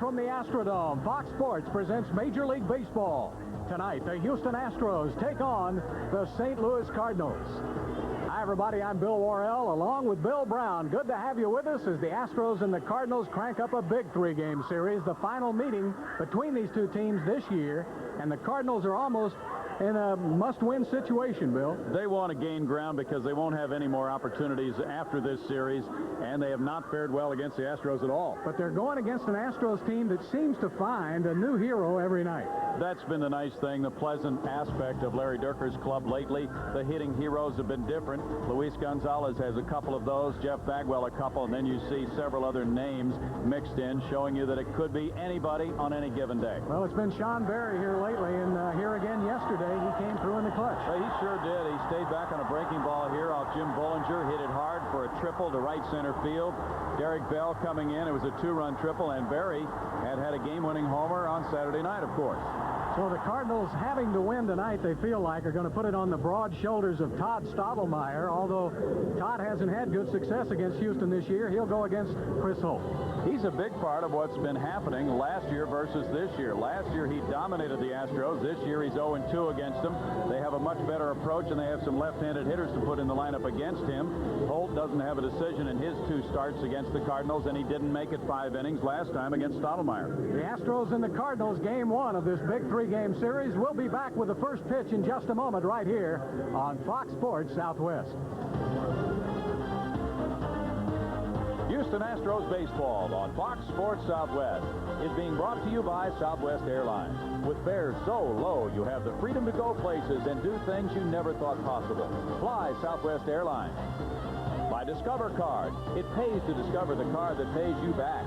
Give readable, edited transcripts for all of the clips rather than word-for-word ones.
from the Astrodome. Fox Sports presents Major League Baseball. Tonight, the Houston Astros take on the St. Louis Cardinals. Hi, everybody. I'm Bill Worrell, along with Bill Brown. Good to have you with us as the Astros and the Cardinals crank up a big three-game series. The final meeting between these two teams this year, and the Cardinals are almost in a must-win situation, Bill. They want to gain ground because they won't have any more opportunities after this series, and they have not fared well against the Astros at all. But they're going against an Astros team that seems to find a new hero every night. That's been the nice thing, the pleasant aspect of Larry Dierker's club lately. The hitting heroes have been different. Luis Gonzalez has a couple of those, Jeff Bagwell a couple, and then you see several other names mixed in, showing you that it could be anybody on any given day. Well, it's been Sean Berry here lately, and here again yesterday. He came through in the clutch. Well, he sure did. He stayed back on a breaking ball here off Jim Bollinger, hit it hard for a triple to right center field. Derek Bell coming in. It was a two-run triple, and Berry had a game-winning homer on Saturday night, of course. So the Cardinals, having to win tonight, they feel like, are going to put it on the broad shoulders of Todd Stottlemyre. Although Todd hasn't had good success against Houston this year, he'll go against Chris Holt. He's a big part of what's been happening last year versus this year. Last year, he dominated the Astros. This year, he's 0-2 against them. They have a much better approach, and they have some left-handed hitters to put in the lineup against him. Holt doesn't have a decision in his two starts against the Cardinals, and he didn't make it 5 innings last time against Stottlemyre. The Astros and the Cardinals, game one of this big three-game series. We'll be back with the first pitch in just a moment right here on Fox Sports Southwest. Houston Astros baseball on Fox Sports Southwest is being brought to you by Southwest Airlines. With fares so low, you have the freedom to go places and do things you never thought possible. Fly Southwest Airlines. By Discover Card. It pays to discover the card that pays you back.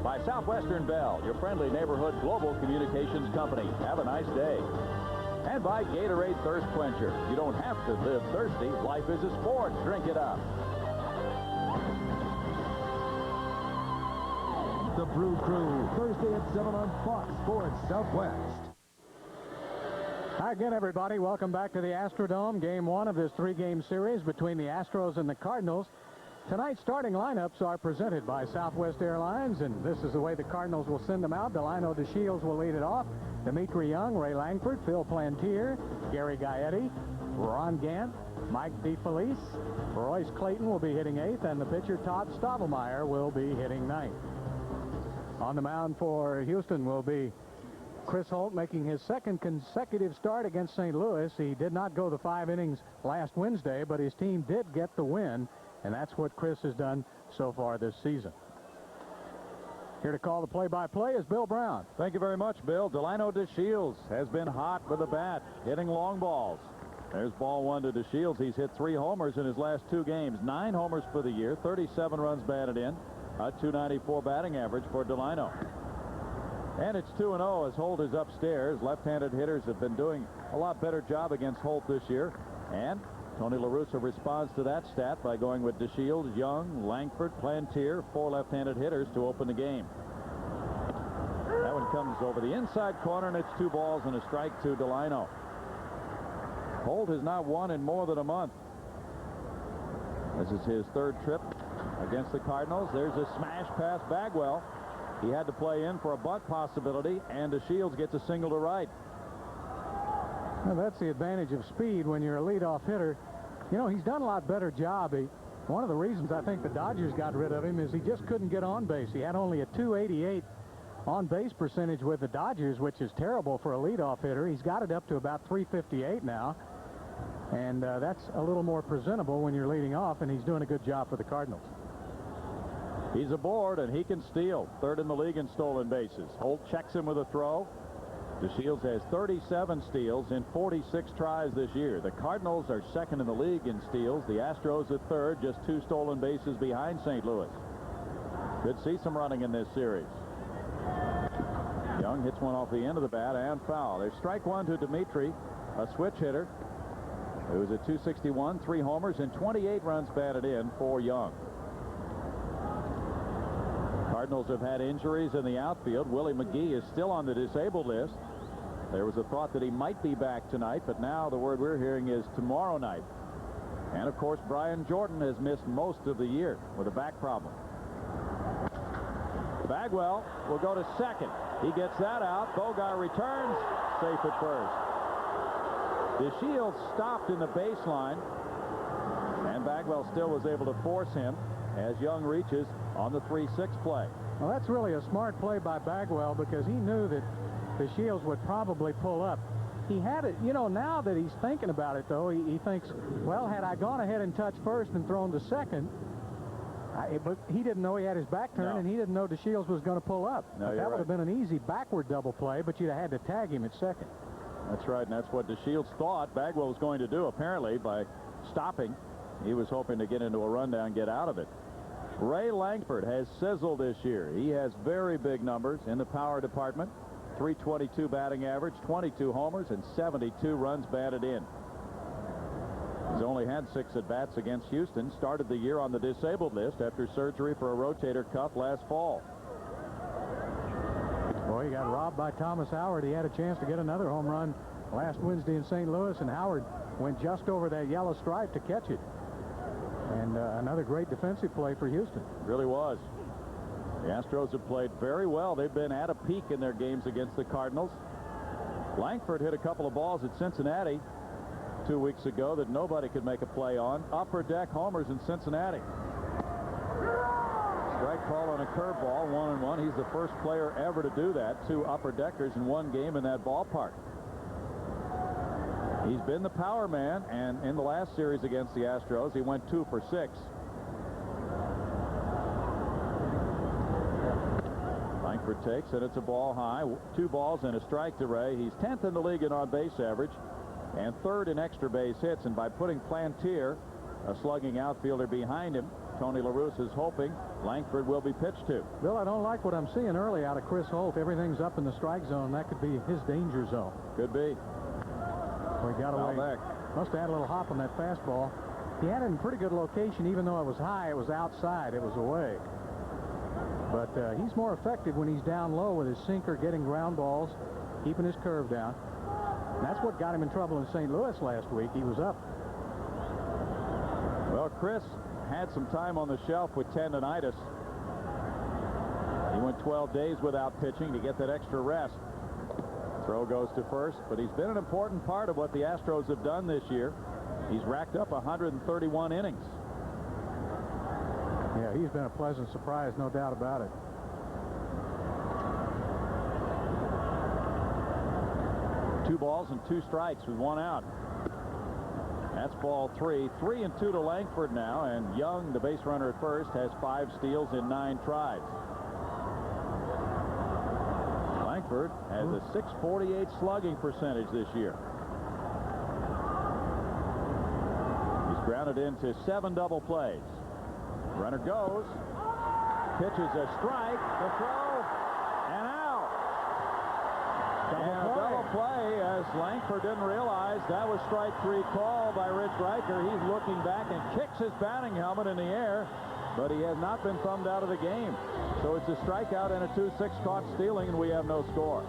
By Southwestern Bell, your friendly neighborhood global communications company. Have a nice day. And by Gatorade Thirst Quencher. You don't have to live thirsty. Life is a sport. Drink it up. The Brew Crew, Thursday at 7 on Fox Sports Southwest. Hi again, everybody. Welcome back to the Astrodome. Game one of this three-game series between the Astros and the Cardinals. Tonight's starting lineups are presented by Southwest Airlines, and this is the way the Cardinals will send them out. Delino DeShields will lead it off. Dimitri Young, Ray Langford, Phil Plantier, Gary Gaetti, Ron Gant, Mike DeFelice, Royce Clayton will be hitting 8th, and the pitcher Todd Stottlemyre will be hitting 9th. On the mound for Houston will be Chris Holt, making his second consecutive start against St. Louis. He did not go the 5 innings last Wednesday, but his team did get the win, and that's what Chris has done so far this season. Here to call the play-by-play is Bill Brown. Thank you very much, Bill. Delino DeShields has been hot with the bat, hitting long balls. There's ball 1 to DeShields. He's hit 3 homers in his last 2 games. 9 homers for the year, 37 runs batted in. A .294 batting average for Delino. And it's 2-0 as Holt is upstairs. Left-handed hitters have been doing a lot better job against Holt this year. And Tony La Russa responds to that stat by going with DeShields, Young, Langford, Plantier, 4 left-handed hitters to open the game. That one comes over the inside corner, and it's 2 balls and a strike to Delino. Holt has not won in more than a month. This is his 3rd trip against the Cardinals. There's a smash past Bagwell. He had to play in for a bunt possibility, and DeShields gets a single to right. Well, that's the advantage of speed when you're a leadoff hitter. You know, he's done a lot better job. One of the reasons I think the Dodgers got rid of him is he just couldn't get on base. He had only a .288 on-base percentage with the Dodgers, which is terrible for a leadoff hitter. He's got it up to about .358 now. And that's a little more presentable when you're leading off, and he's doing a good job for the Cardinals. He's aboard, and he can steal. 3rd in the league in stolen bases. Holt checks him with a throw. DeShields has 37 steals in 46 tries this year. The Cardinals are 2nd in the league in steals. The Astros are 3rd, just 2 stolen bases behind St. Louis. Could see some running in this series. Young hits one off the end of the bat and foul. There's strike 1 to Dimitri, a switch hitter. It was a .261, 3 homers, and 28 runs batted in for Young. Cardinals have had injuries in the outfield. Willie McGee is still on the disabled list. There was a thought that he might be back tonight, but now the word we're hearing is tomorrow night. And, of course, Brian Jordan has missed most of the year with a back problem. Bagwell will go to second. He gets that out. Bogart returns, safe at first. DeShields stopped in the baseline, and Bagwell still was able to force him as Young reaches on the 3-6 play. Well, that's really a smart play by Bagwell because he knew that DeShields would probably pull up. He had it, you know, now that he's thinking about it, though, he thinks, well, had I gone ahead and touched first and thrown to second, but he didn't know he had his back turned, and he didn't know DeShields was going to pull up. No, that would have been an easy backward double play, but you'd have had to tag him at second. That's right, and that's what DeShields thought Bagwell was going to do, apparently, by stopping. He was hoping to get into a rundown, get out of it. Ray Langford has sizzled this year. He has very big numbers in the power department. .322 batting average, 22 homers, and 72 runs batted in. He's only had 6 at-bats against Houston. Started the year on the disabled list after surgery for a rotator cuff last fall. Boy, he got robbed by Thomas Howard. He had a chance to get another home run last Wednesday in St. Louis, and Howard went just over that yellow stripe to catch it. And another great defensive play for Houston. Really was. The Astros have played very well. They've been at a peak in their games against the Cardinals. Langford hit a couple of balls at Cincinnati 2 weeks ago that nobody could make a play on. Upper deck homers in Cincinnati. Strike call on a curveball, 1-1. He's the first player ever to do that. 2 upper deckers in one game in that ballpark. He's been the power man, and in the last series against the Astros, he went 2 for 6. Langford takes, and it's a ball high. 2 balls and a strike to Ray. He's 10th in the league in on-base average and 3rd in extra base hits. And by putting Plantier, a slugging outfielder, behind him, Tony La Russa is hoping Langford will be pitched to. Bill, I don't like what I'm seeing early out of Chris Holt. Everything's up in the strike zone. That could be his danger zone. Could be. We got away. Must have had a little hop on that fastball. He had it in pretty good location. Even though it was high, it was outside. It was away. But he's more effective when he's down low with his sinker, getting ground balls, keeping his curve down. And that's what got him in trouble in St. Louis last week. He was up. Well, Chris had some time on the shelf with tendonitis. He went 12 days without pitching to get that extra rest. Throw goes to first, but he's been an important part of what the Astros have done this year. He's racked up 131 innings. Yeah, he's been a pleasant surprise, no doubt about it. Two balls and 2 strikes with 1 out. That's ball 3. 3-2 to Langford now, and Young, the base runner at first, has 5 steals in 9 tries. Langford has a .648 slugging percentage this year. He's grounded into 7 double plays. Runner goes, pitches a strike, the throw, and out. And a double play as Langford didn't realize that was strike 3 call by Rich Riker. He's looking back and kicks his batting helmet in the air, but he has not been thumbed out of the game. So it's a strikeout and a 2-6 caught stealing, and we have no score.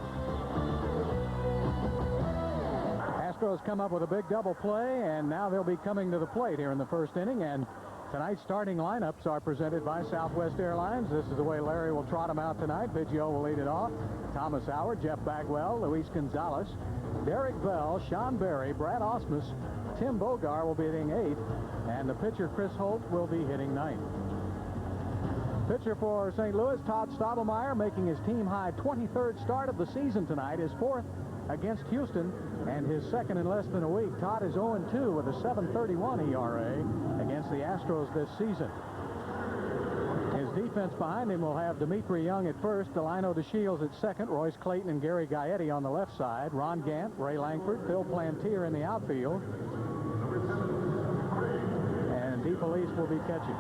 Astros come up with a big double play, and now they'll be coming to the plate here in the first inning. And tonight's starting lineups are presented by Southwest Airlines. This is the way Larry will trot them out tonight. Biggio will lead it off. Thomas Howard, Jeff Bagwell, Luis Gonzalez, Derek Bell, Sean Berry, Brad Ausmus, Tim Bogart will be hitting 8th, and the pitcher Chris Holt will be hitting 9th. Pitcher for St. Louis, Todd Stottlemyre, making his team-high 23rd start of the season tonight, his 4th against Houston, and his 2nd in less than a week. Todd is 0-2 with a .731 ERA against the Astros this season. His defense behind him will have Dimitri Young at first, Delino DeShields at second, Royce Clayton and Gary Gaetti on the left side, Ron Gant, Ray Langford, Phil Plantier in the outfield, and DeFelice will be catching.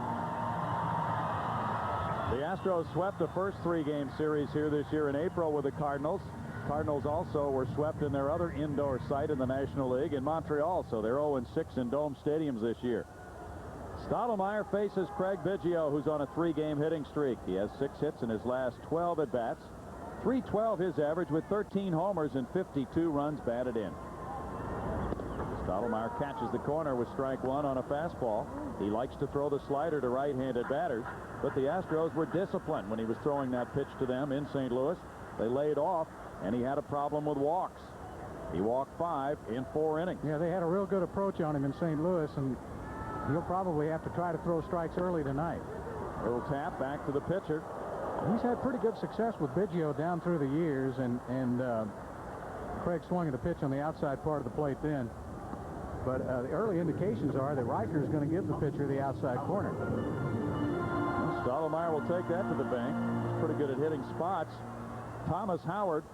The Astros swept the first 3-game series here this year in April with the Cardinals. Cardinals also were swept in their other indoor site in the National League in Montreal, so they're 0-6 in dome stadiums this year. Stottlemyre faces Craig Biggio, who's on a 3-game hitting streak. He has 6 hits in his last 12 at-bats. .312 his average with 13 homers and 52 runs batted in. Stottlemyre catches the corner with strike one on a fastball. He likes to throw the slider to right-handed batters, but the Astros were disciplined when he was throwing that pitch to them in St. Louis. They laid off, and he had a problem with walks. He walked 5 in 4 innings. Yeah, they had a real good approach on him in St. Louis, and he'll probably have to try to throw strikes early tonight. Little tap back to the pitcher. He's had pretty good success with Biggio down through the years, and Craig swung at a pitch on the outside part of the plate then. But the early indications are that Riker is going to give the pitcher the outside corner. Well, Stottlemyre will take that to the bank. He's pretty good at hitting spots. Thomas Howard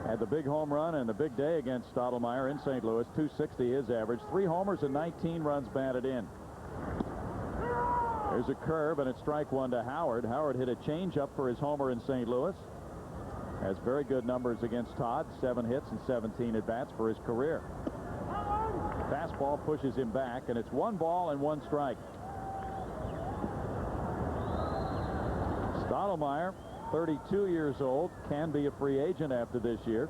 had the big home run and the big day against Stottlemyre in St. Louis. 260 his average. 3 homers and 19 runs batted in. There's a curve, and it's strike one to Howard. Howard hit a changeup for his homer in St. Louis. Has very good numbers against Todd. 7 hits and 17 at-bats for his career. Fastball pushes him back, and it's 1 ball and 1 strike. Stottlemyre, 32 years old, can be a free agent after this year.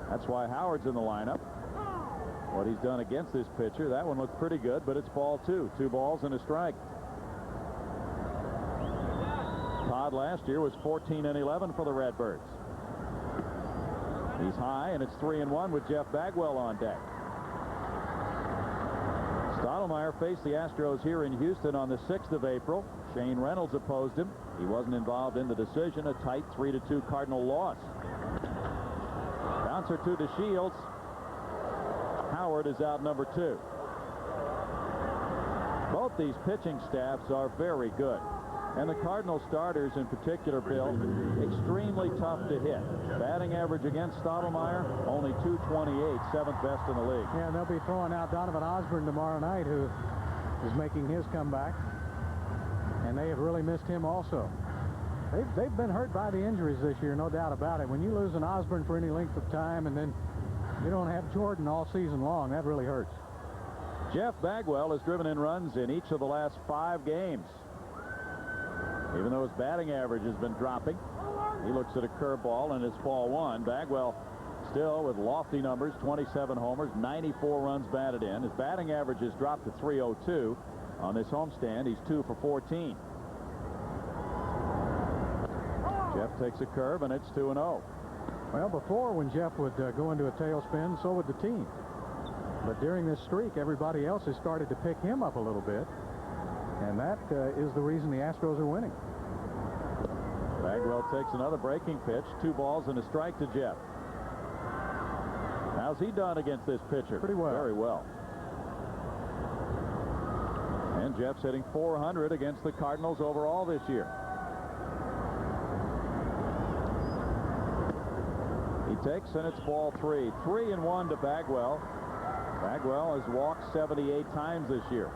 That's why Howard's in the lineup. What he's done against this pitcher, that one looked pretty good, but it's ball 2. 2 balls and a strike. Todd last year was 14 and 11 for the Redbirds. He's high, and it's 3-1 with Jeff Bagwell on deck. Stottlemyre faced the Astros here in Houston on the 6th of April. Shane Reynolds opposed him. He wasn't involved in the decision. A tight 3-2 Cardinal loss. Bouncer to DeShields. Howard is out number 2. Both these pitching staffs are very good. And the Cardinal starters in particular, Bill, extremely tough to hit. Batting average against Stottlemyre, only .228, 7th best in the league. Yeah, and they'll be throwing out Donovan Osborne tomorrow night, who is making his comeback. And they have really missed him also. They've been hurt by the injuries this year, no doubt about it. When you lose an Osborne for any length of time and then you don't have Jordan all season long, that really hurts. Jeff Bagwell has driven in runs in each of the last 5 games. Even though his batting average has been dropping, he looks at a curveball and it's ball 1. Bagwell still with lofty numbers, 27 homers, 94 runs batted in. His batting average has dropped to .302 on this homestand. He's 2 for 14. Jeff takes a curve, and it's 2-0. Well, before, when Jeff would go into a tailspin, so would the team. But during this streak, everybody else has started to pick him up a little bit. And that is the reason the Astros are winning. Bagwell takes another breaking pitch. 2 balls and a strike to Jeff. How's he done against this pitcher? Pretty well. Very well. And Jeff's hitting .400 against the Cardinals overall this year. He takes, and it's ball 3. 3-1 to Bagwell. Bagwell has walked 78 times this year.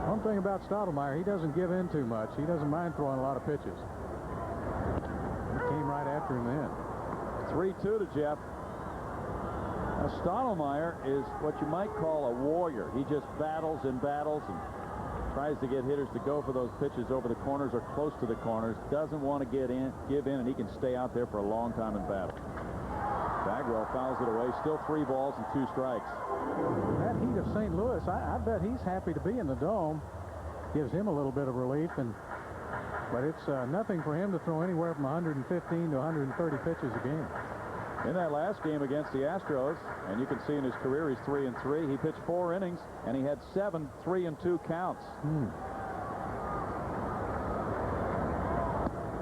One thing about Stottlemyre, he doesn't give in too much. He doesn't mind throwing a lot of pitches. He came right after him then. 3-2 to Jeff. Now, Stottlemyre is what you might call a warrior. He just battles and battles and tries to get hitters to go for those pitches over the corners or close to the corners. Doesn't want to give in, and he can stay out there for a long time in battle. Bagwell fouls it away. Still 3 balls and 2 strikes. That heat of St. Louis, I bet he's happy to be in the dome. Gives him a little bit of relief, but it's nothing for him to throw anywhere from 115 to 130 pitches a game. In that last game against the Astros, and you can see in his career he's 3-3. He pitched 4 innings, and he had 7 3-2 counts.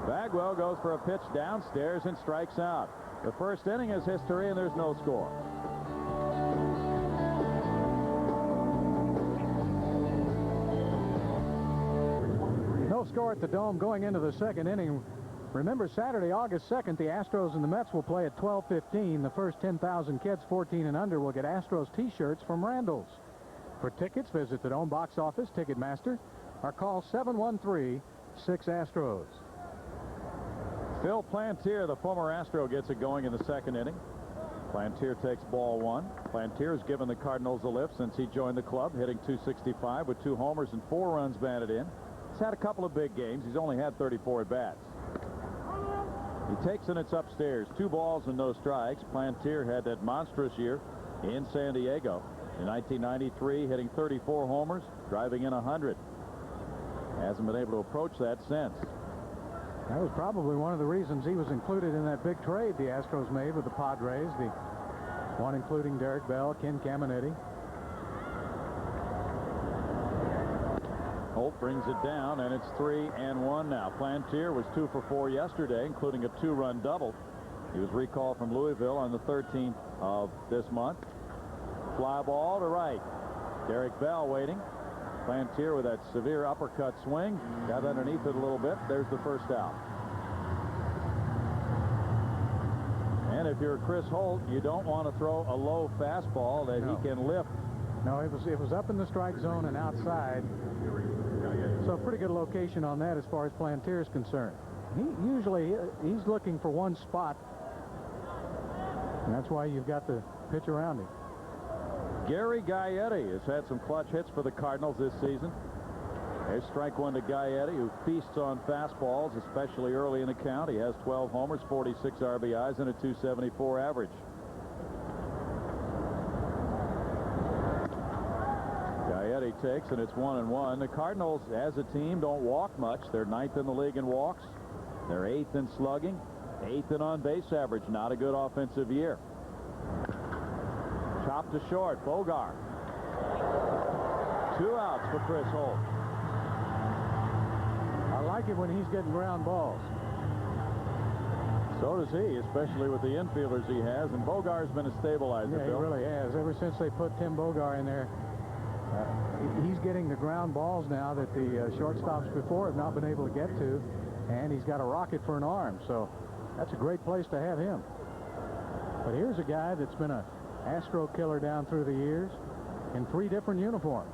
Bagwell goes for a pitch downstairs and strikes out. The first inning is history, and there's no score. No score at the Dome going into the second inning. Remember, Saturday, August 2nd, the Astros and the Mets will play at 12:15. The first 10,000 kids 14 and under will get Astros T-shirts from Randall's. For tickets, visit the Dome box office, Ticketmaster, or call 713-6-ASTROS. Phil Plantier, the former Astro, gets it going in the second inning. Plantier takes ball 1. Plantier's given the Cardinals a lift since he joined the club, hitting .265 with 2 homers and 4 runs batted in. He's had a couple of big games. He's only had 34 at-bats. He takes, and it's upstairs. 2 balls and no strikes. Plantier had that monstrous year in San Diego. In 1993, hitting 34 homers, driving in 100. Hasn't been able to approach that since. That was probably one of the reasons he was included in that big trade the Astros made with the Padres. The one including Derek Bell, Ken Caminetti. Holt brings it down, and it's 3-1 now. Plantier was 2 for 4 yesterday, including a 2-run double. He was recalled from Louisville on the 13th of this month. Fly ball to right. Derek Bell waiting. Plantier with that severe uppercut swing. Got underneath it a little bit. There's the first out. And if you're Chris Holt, you don't want to throw a low fastball that he can lift. No, it was up in the strike zone and outside. So a pretty good location on that as far as Plantier is concerned. He's looking for one spot. And that's why you've got the pitch around him. Gary Gaetti has had some clutch hits for the Cardinals this season. There's strike one to Gaetti, who feasts on fastballs, especially early in the count. He has 12 homers, 46 RBIs, and a .274 average. Gaetti takes, and it's 1-1. The Cardinals, as a team, don't walk much. They're 9th in the league in walks. They're 8th in slugging, 8th in on-base average. Not a good offensive year. Chop to short. Bogart. 2 outs for Chris Holt. I like it when he's getting ground balls. So does he, especially with the infielders he has. And Bogart's been a stabilizer. Yeah, he really has. Ever since they put Tim Bogart in there, he's getting the ground balls now that the shortstops before have not been able to get to. And he's got a rocket for an arm. So that's a great place to have him. But here's a guy that's been a Astro killer down through the years in 3 different uniforms.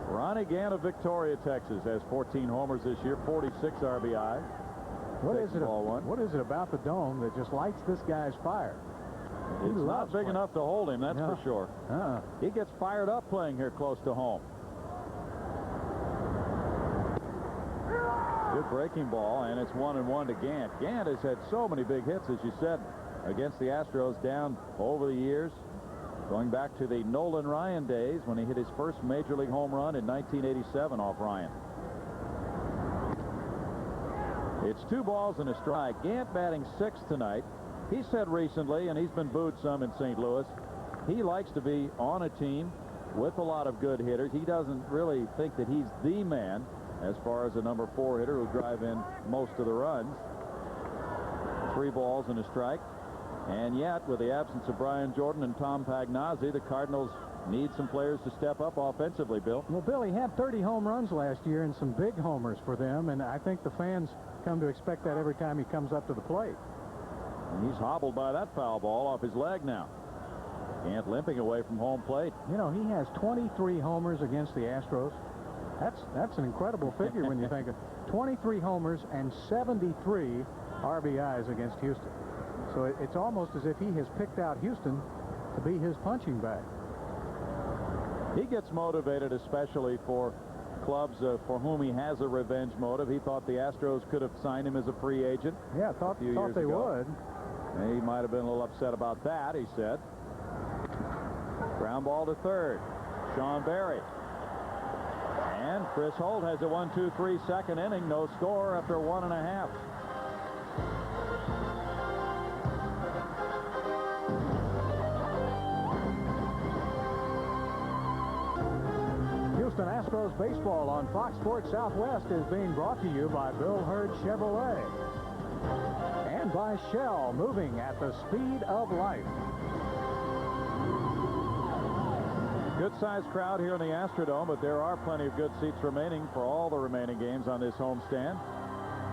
Ronnie Gann of Victoria, Texas, has 14 homers this year, 46 RBI. What is it about the dome that just lights this guy's fire? It's not big enough to hold him, that's for sure. He gets fired up playing here close to home. Good breaking ball, and it's 1-1 to Gant. Gant has had so many big hits, as you said, against the Astros down over the years. Going back to the Nolan Ryan days when he hit his first major league home run in 1987 off Ryan. It's 2 balls and a strike. Gant batting 6th tonight. He said recently, and he's been booed some in St. Louis, he likes to be on a team with a lot of good hitters. He doesn't really think that he's the man as far as a number 4 hitter who'll drive in most of the runs. 3 balls and a strike. And yet, with the absence of Brian Jordan and Tom Pagnozzi, the Cardinals need some players to step up offensively, Bill. Well, Bill, he had 30 home runs last year and some big homers for them, and I think the fans come to expect that every time he comes up to the plate. And he's hobbled by that foul ball off his leg now. Gant limping away from home plate. You know, he has 23 homers against the Astros. That's an incredible figure when you think of 23 homers and 73 RBIs against Houston. So it's almost as if he has picked out Houston to be his punching bag. He gets motivated, especially for clubs for whom he has a revenge motive. He thought the Astros could have signed him as a free agent. Yeah, thought they would. And he might have been a little upset about that, he said. Ground ball to third. Sean Berry. And Chris Holt has a 1-2-3 second inning. No score after 1.5. Houston Astros baseball on Fox Sports Southwest is being brought to you by Bill Hurd Chevrolet and by Shell, moving at the speed of light. Good-sized crowd here in the Astrodome, but there are plenty of good seats remaining for all the remaining games on this homestand.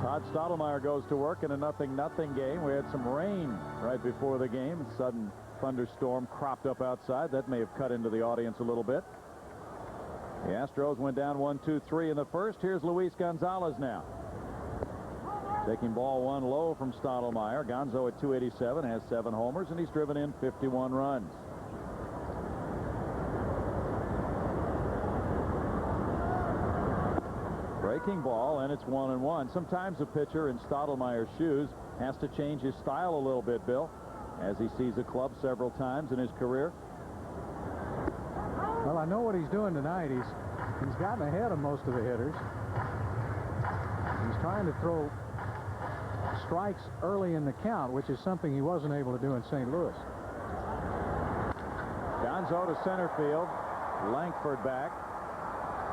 Todd Stottlemyre goes to work in a 0-0 game. We had some rain right before the game. A sudden thunderstorm cropped up outside. That may have cut into the audience a little bit. The Astros went down 1-2-3 in the first. Here's Luis Gonzalez now. Taking ball 1 low from Stottlemyre. Gonzo at 287 has 7 homers, and he's driven in 51 runs. Breaking ball, and it's 1-1. Sometimes a pitcher in Stottlemyre's shoes has to change his style a little bit, Bill, as he sees a club several times in his career. I know what he's doing tonight. He's gotten ahead of most of the hitters. He's trying to throw strikes early in the count, which is something he wasn't able to do in St. Louis. Gonzo to center field. Langford back.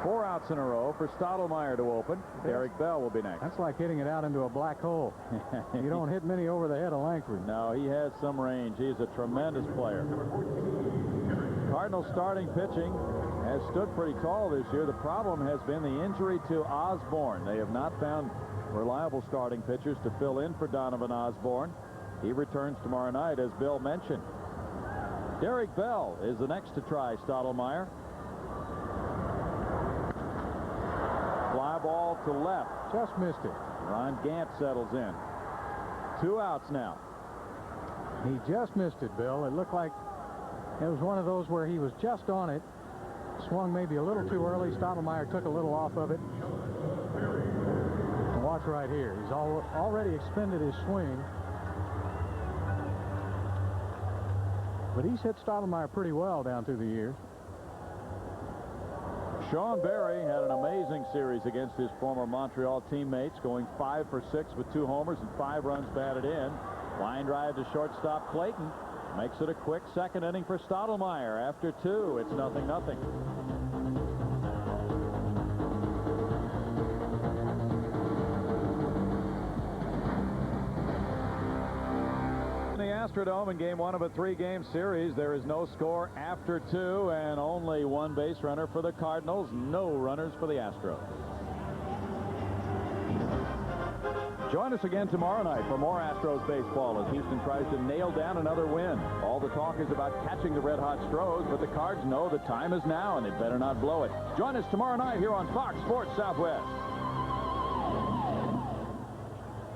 4 outs in a row for Stottlemyre to open. Derek Bell will be next. That's like hitting it out into a black hole. You don't hit many over the head of Langford. No, he has some range. He's a tremendous player. Cardinals starting pitching has stood pretty tall this year. The problem has been the injury to Osborne. They have not found reliable starting pitchers to fill in for Donovan Osborne. He returns tomorrow night, as Bill mentioned. Derek Bell is the next to try Stottlemyre. Fly ball to left. Just missed it. Ron Gant settles in. 2 outs now. He just missed it, Bill. It looked like it was one of those where he was just on it. Swung maybe a little too early. Stottlemyre took a little off of it. And watch right here. He's already expended his swing. But he's hit Stottlemyre pretty well down through the years. Sean Berry had an amazing series against his former Montreal teammates, going 5 for 6 with 2 homers and 5 runs batted in. Line drive to shortstop Clayton. Makes it a quick second inning for Stottlemyre. After 2, it's 0-0. Astrodome in game 1 of a 3-game series. There is no score after 2 and only 1 base runner for the Cardinals. No runners for the Astros. Join us again tomorrow night for more Astros baseball as Houston tries to nail down another win. All the talk is about catching the red-hot Stros, but the Cards know the time is now and they better not blow it. Join us tomorrow night here on Fox Sports Southwest.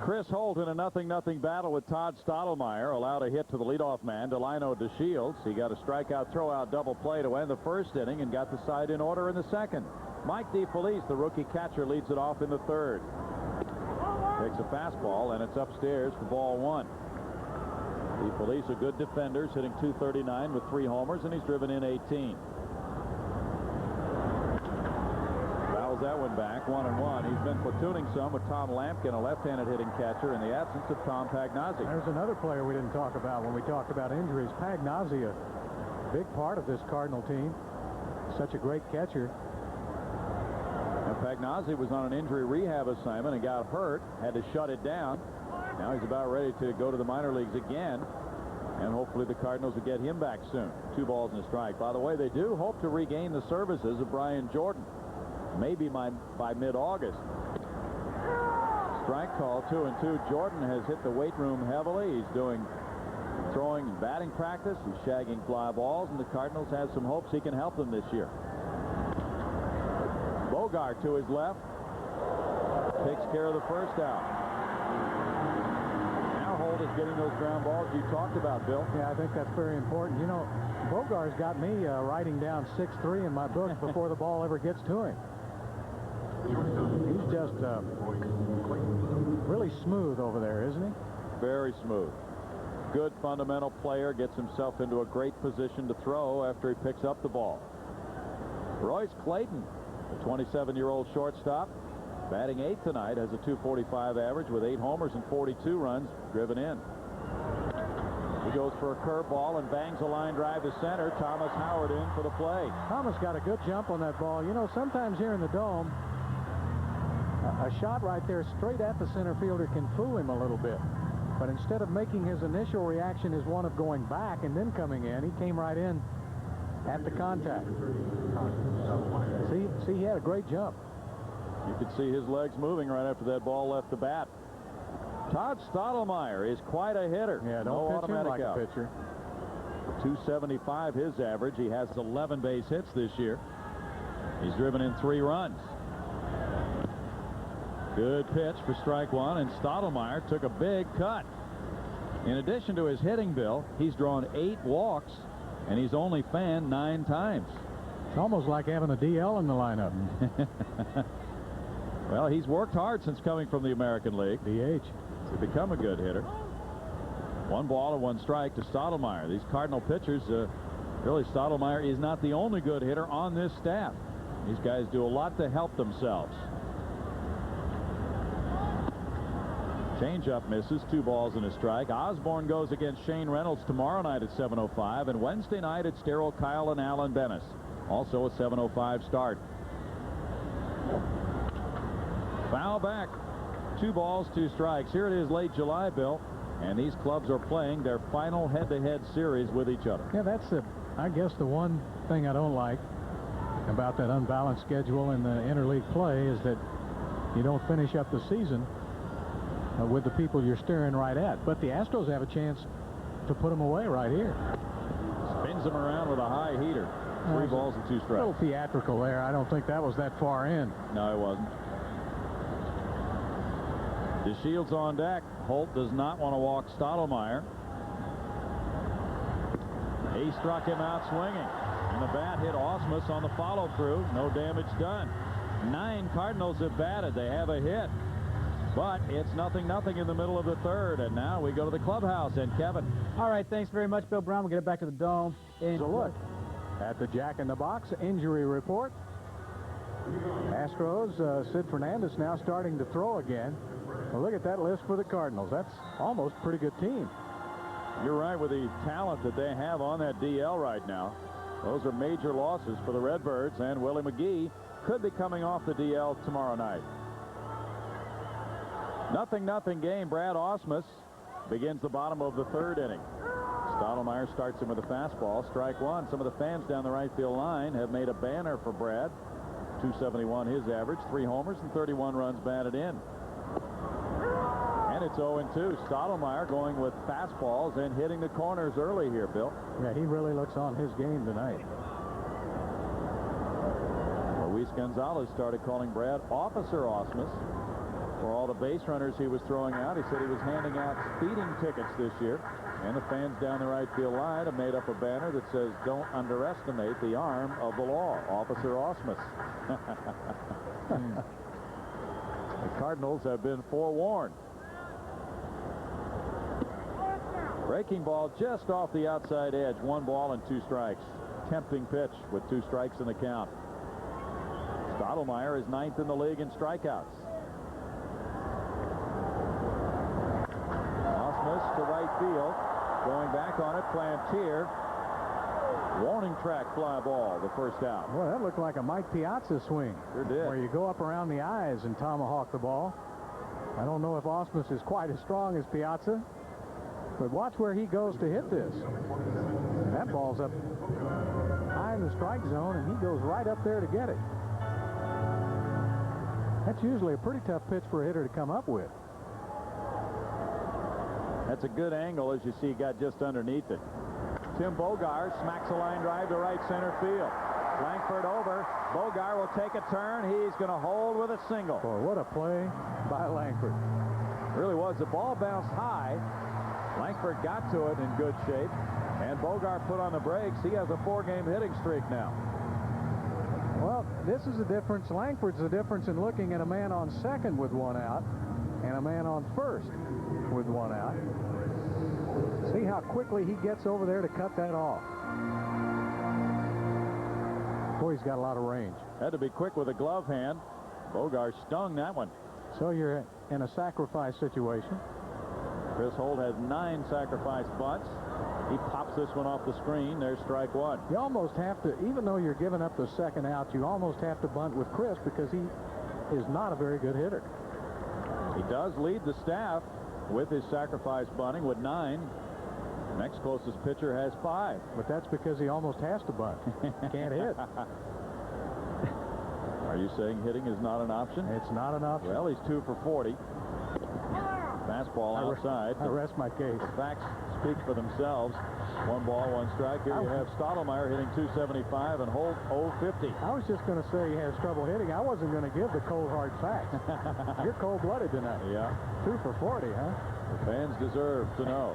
Chris Holt in a 0-0 battle with Todd Stottlemyre, allowed a hit to the leadoff man, Delino DeShields. He got a strikeout throwout double play to end the first inning and got the side in order in the second. Mike DeFelice, the rookie catcher, leads it off in the third. Takes a fastball and it's upstairs for ball 1. DeFelice, a good defender, hitting .239 with 3 homers, and he's driven in 18. That one back, 1-1. He's been platooning some with Tom Lampkin, a left-handed hitting catcher, in the absence of Tom Pagnozzi. There's another player we didn't talk about when we talked about injuries. Pagnozzi, a big part of this Cardinal team. Such a great catcher. And Pagnozzi was on an injury rehab assignment and got hurt, had to shut it down. Now he's about ready to go to the minor leagues again, and hopefully the Cardinals will get him back soon. 2 balls and a strike. By the way, they do hope to regain the services of Brian Jordan. Maybe by mid-August. Strike call, 2-2. Jordan has hit the weight room heavily. He's doing throwing and batting practice. He's shagging fly balls, and the Cardinals have some hopes he can help them this year. Bogart to his left. Takes care of the first out. Now Holt is getting those ground balls you talked about, Bill. Yeah, I think that's very important. You know, Bogart's got me writing down 6-3 in my book before the ball ever gets to him. He's just really smooth over there, isn't he? Very smooth. Good fundamental player, gets himself into a great position to throw after he picks up the ball. Royce Clayton, the 27-year-old shortstop, batting 8th tonight, has a .245 average with 8 homers and 42 runs driven in. He goes for a curveball and bangs a line drive to center. Thomas Howard in for the play. Thomas got a good jump on that ball. You know, sometimes here in the Dome, a shot right there straight at the center fielder can fool him a little bit. But instead of making his initial reaction as one of going back and then coming in, he came right in at the contact. See, he had a great jump. You could see his legs moving right after that ball left the bat. Todd Stottlemyre is quite a hitter. Yeah, don't pitch him like a pitcher. .275 his average. He has 11 base hits this year. He's driven in 3 runs. Good pitch for strike 1, and Stottlemyre took a big cut. In addition to his hitting, Bill, he's drawn 8 walks, and he's only fanned 9 times. It's almost like having a DL in the lineup. Well, he's worked hard since coming from the American League. DH. To become a good hitter. 1 ball and 1 strike to Stottlemyre. These Cardinal pitchers Really, Stottlemyre is not the only good hitter on this staff. These guys do a lot to help themselves. Changeup misses. 2 balls and a strike. Osborne goes against Shane Reynolds tomorrow night at 7:05, and Wednesday night it's Darryl Kyle and Alan Bennis. Also a 7:05 start. Foul back. 2 balls, 2 strikes. Here it is late July, Bill, and these clubs are playing their final head-to-head series with each other. Yeah, that's I guess the one thing I don't like about that unbalanced schedule in the interleague play is that you don't finish up the season with the people you're staring right at. But the Astros have a chance to put them away right here. Spins them around with a high heater. 3 balls and 2 strikes. A little theatrical there. I don't think that was that far in. No, it wasn't. DeShields on deck. Holt does not want to walk Stottlemyre. He struck him out swinging. And the bat hit Ausmus on the follow-through. No damage done. 9 Cardinals have batted. They have a hit. But it's 0-0 in the middle of the third. And now we go to the clubhouse. And Kevin. All right, thanks very much, Bill Brown. We'll get it back to the Dome. And so look at the Jack in the Box injury report. Astros, Sid Fernandez now starting to throw again. Well, look at that list for the Cardinals. That's almost a pretty good team. You're right with the talent that they have on that DL right now. Those are major losses for the Redbirds, and Willie McGee could be coming off the DL tomorrow night. 0-0 game. Brad Ausmus begins the bottom of the third inning. Stottlemyre starts him with a fastball. Strike 1. Some of the fans down the right field line have made a banner for Brad. 271 his average, 3 homers and 31 runs batted in. And it's 0-2. Stottlemyre going with fastballs and hitting the corners early here, Bill. Yeah, he really looks on his game tonight. Luis Gonzalez started calling Brad Officer Ausmus for all the base runners he was throwing out. He said he was handing out speeding tickets this year. And the fans down the right field line have made up a banner that says, "Don't underestimate the arm of the law, Officer Ausmus." The Cardinals have been forewarned. Breaking ball just off the outside edge. 1 ball and 2 strikes. Tempting pitch with 2 strikes in the count. Stottlemyre is 9th in the league in strikeouts. Ausmus to right field. Going back on it, Plantier. Warning track fly ball, the first out. Well, that looked like a Mike Piazza swing. Sure did. Where you go up around the eyes and tomahawk the ball. I don't know if Ausmus is quite as strong as Piazza, but watch where he goes to hit this. That ball's up high in the strike zone, and he goes right up there to get it. That's usually a pretty tough pitch for a hitter to come up with. That's a good angle, as you see, got just underneath it. Tim Bogar smacks a line drive to right center field. Langford over. Bogar will take a turn. He's going to hold with a single. Boy, what a play by Langford. Really was. The ball bounced high. Langford got to it in good shape. And Bogar put on the brakes. He has a 4-game hitting streak now. Well, this is the difference. Langford's the difference in looking at a man on second with 1 out and a man on first with 1 out. See how quickly he gets over there to cut that off. Boy, he's got a lot of range. Had to be quick with a glove hand. Bogar stung that one. So you're in a sacrifice situation. Chris Holt has 9 sacrifice bunts. He pops this one off the screen. There's strike 1. You almost have to, even though you're giving up the second out, you almost have to bunt with Chris because he is not a very good hitter. He does lead the staff with his sacrifice bunting with 9. Next closest pitcher has 5. But that's because he almost has to bunt. Can't hit. Are you saying hitting is not an option? It's not an option. Well, he's 2 for 40. Fastball outside. I rest my case. The facts speak for themselves. 1 ball, 1 strike. Here you have Stottlemyre hitting 275 and Holt 050. I was just going to say he has trouble hitting. I wasn't going to give the cold hard facts. You're cold-blooded tonight. Yeah. 2 for 40, huh? The fans deserve to know.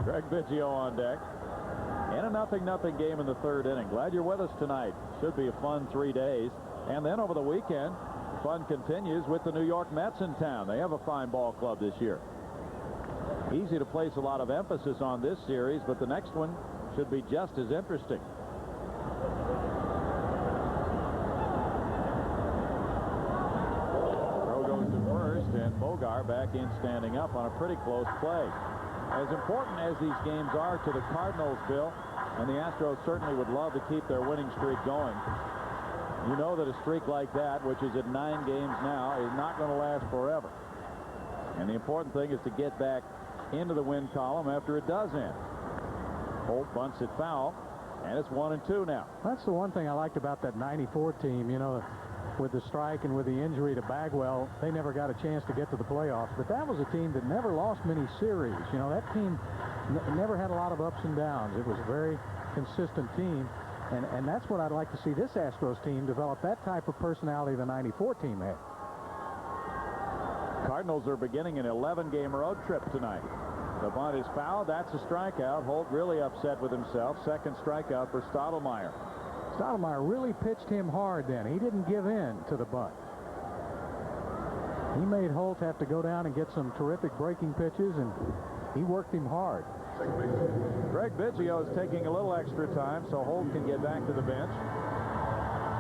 Greg Biggio on deck. And a 0-0 game in the third inning. Glad you're with us tonight. Should be a fun 3 days. And then over the weekend, fun continues with the New York Mets in town. They have a fine ball club this year. Easy to place a lot of emphasis on this series, but the next one should be just as interesting. Throw goes to first, and Bogart back in standing up on a pretty close play. As important as these games are to the Cardinals, Bill, and the Astros certainly would love to keep their winning streak going, you know that a streak like that, which is at 9 games now, is not going to last forever. And the important thing is to get back into the win column after it does end. Holt bunts it foul, and it's 1-2 now. That's the one thing I liked about that 94 team. You know, with the strike and with the injury to Bagwell, they never got a chance to get to the playoffs. But that was a team that never lost many series. You know, that team never had a lot of ups and downs. It was a very consistent team. And that's what I'd like to see this Astros team develop, that type of personality the 94 team had. Cardinals are beginning an 11-game road trip tonight. The bunt is fouled. That's a strikeout. Holt really upset with himself. Second strikeout for Stottlemyre. Stottlemyre really pitched him hard then. He didn't give in to the bunt. He made Holt have to go down and get some terrific breaking pitches, and he worked him hard. Greg Biggio is taking a little extra time so Holt can get back to the bench.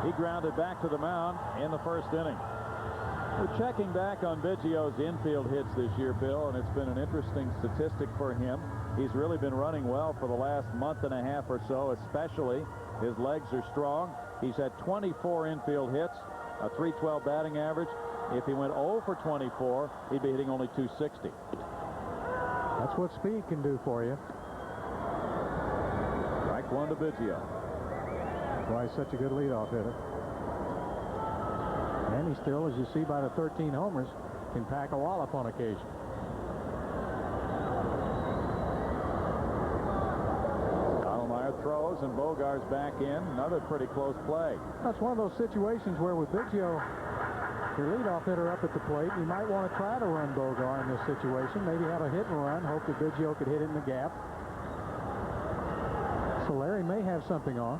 He grounded back to the mound in the first inning. We're checking back on Biggio's infield hits this year, Bill, and it's been an interesting statistic for him. He's really been running well for the last month and a half or so, especially. His legs are strong. He's had 24 infield hits, a .312 batting average. If he went 0 for 24, he'd be hitting only .260. That's what speed can do for you. Strike one to Biggio. That's why he's such a good leadoff hitter. And he still, as you see by the 13 homers, can pack a wallop on occasion. Stottlemyre throws, and Bogart's back in. Another pretty close play. That's one of those situations where with Biggio, your leadoff hitter up at the plate, you might want to try to run Bogart in this situation. Maybe have a hit and run, hope that Biggio could hit it in the gap. So Larry may have something on.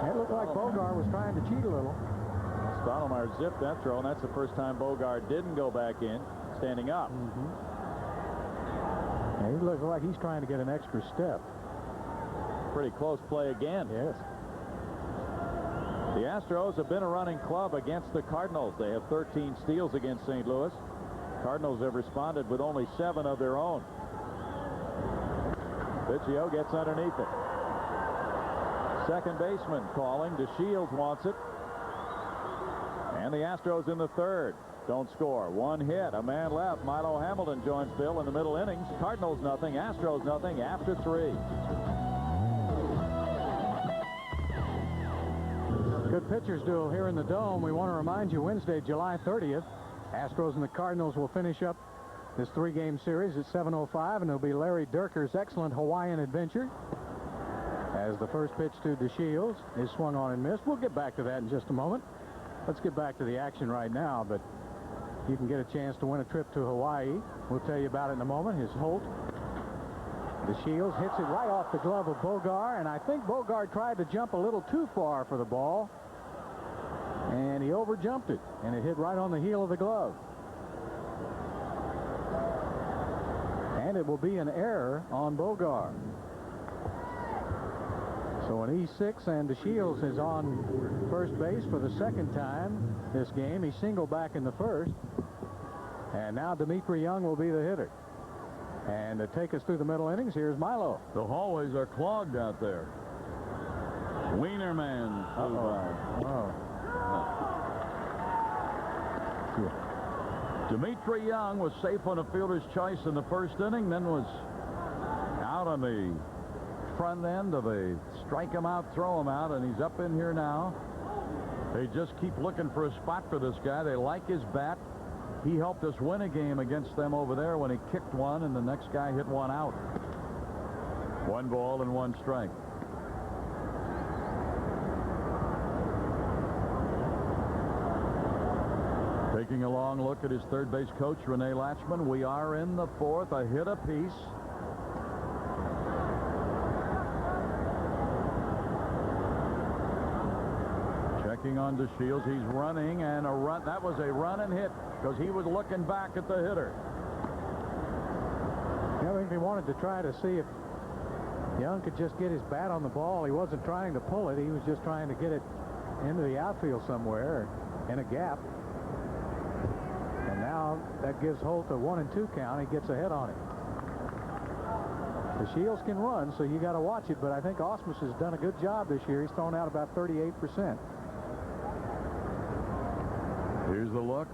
It looked like Bogart was trying to cheat a little. Stottlemyre zipped that throw, and that's the first time Bogart didn't go back in, standing up. Yeah, he looks like he's trying to get an extra step. Pretty close play again. Yes. The Astros have been a running club against the Cardinals. They have 13 steals against St. Louis. Cardinals have responded with only 7 of their own. Biggio gets underneath it. Second baseman calling. DeShields wants it. And the Astros in the third don't score. One hit, a man left. Milo Hamilton joins Bill in the middle innings. Cardinals nothing, Astros nothing after 3. Good pitchers duel here in the Dome. We want to remind you Wednesday, July 30th, Astros and the Cardinals will finish up this 3-game series at 7:05, and it'll be Larry Dierker's excellent Hawaiian adventure as the first pitch to DeShields is swung on and missed. We'll get back to that in just a moment. Let's get back to the action right now, but you can get a chance to win a trip to Hawaii. We'll tell you about it in a moment. Here's Holt. DeShields hits it right off the glove of Bogart, and I think Bogart tried to jump a little too far for the ball, and he overjumped it, and it hit right on the heel of the glove. And it will be an error on Bogart. So an E6, and DeShields is on first base for the second time this game. He singled back in the first, and now Dimitri Young will be the hitter. And to take us through the middle innings, here's Milo. The hallways are clogged out there. Wienerman. Dimitri Young was safe on a fielder's choice in the first inning, then was out on the front end of a strike him out, throw him out, and he's up in here now. They just keep looking for a spot for this guy. They like his bat. He helped us win a game against them over there when he kicked one, and the next guy hit one out. 1 ball and 1 strike. Taking a long look at his third base coach, Rene Latchman. We are in the 4th, a hit apiece. Checking on DeShields. He's running, and a run. That was a run and hit because he was looking back at the hitter. I think they wanted to try to see if Young could just get his bat on the ball. He wasn't trying to pull it. He was just trying to get it into the outfield somewhere in a gap. And now that gives Holt a 1-2 count. He gets ahead on him. The Shields can run, so you got to watch it. But I think Ausmus has done a good job this year. He's thrown out about 38%. Here's the look.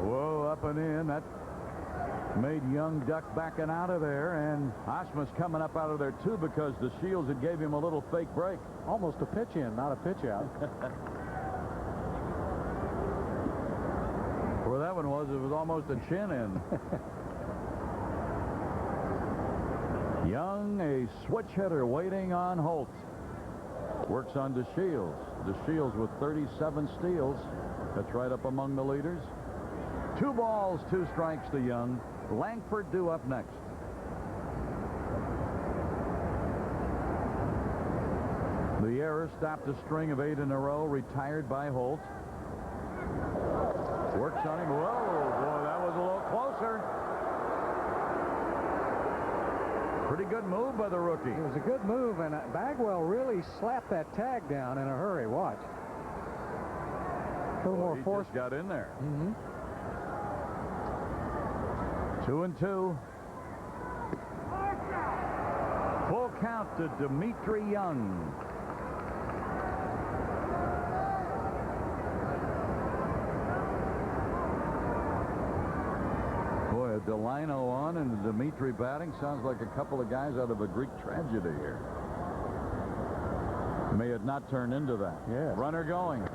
Whoa, up and in. That made Young duck backing out of there, and Ausmus coming up out of there too because the Shields had gave him a little fake break. Almost a pitch in, not a pitch out. Where that one was, it was almost a chin in. Young, a switch hitter waiting on Holt. Works on DeShields. DeShields with 37 steals. That's right up among the leaders. 2 balls, 2 strikes to Young. Langford due up next. The error stopped a string of 8 in a row, retired by Holt. Works on him. Whoa, boy, that was a little closer. Pretty good move by the rookie. It was a good move, and Bagwell really slapped that tag down in a hurry. Watch. A little more force. Just got in there. 2-2. Full count to Dimitri Young. Boy, a Delino on and Dimitri batting sounds like a couple of guys out of a Greek tragedy here. May it not turn into that. Yeah. Runner going.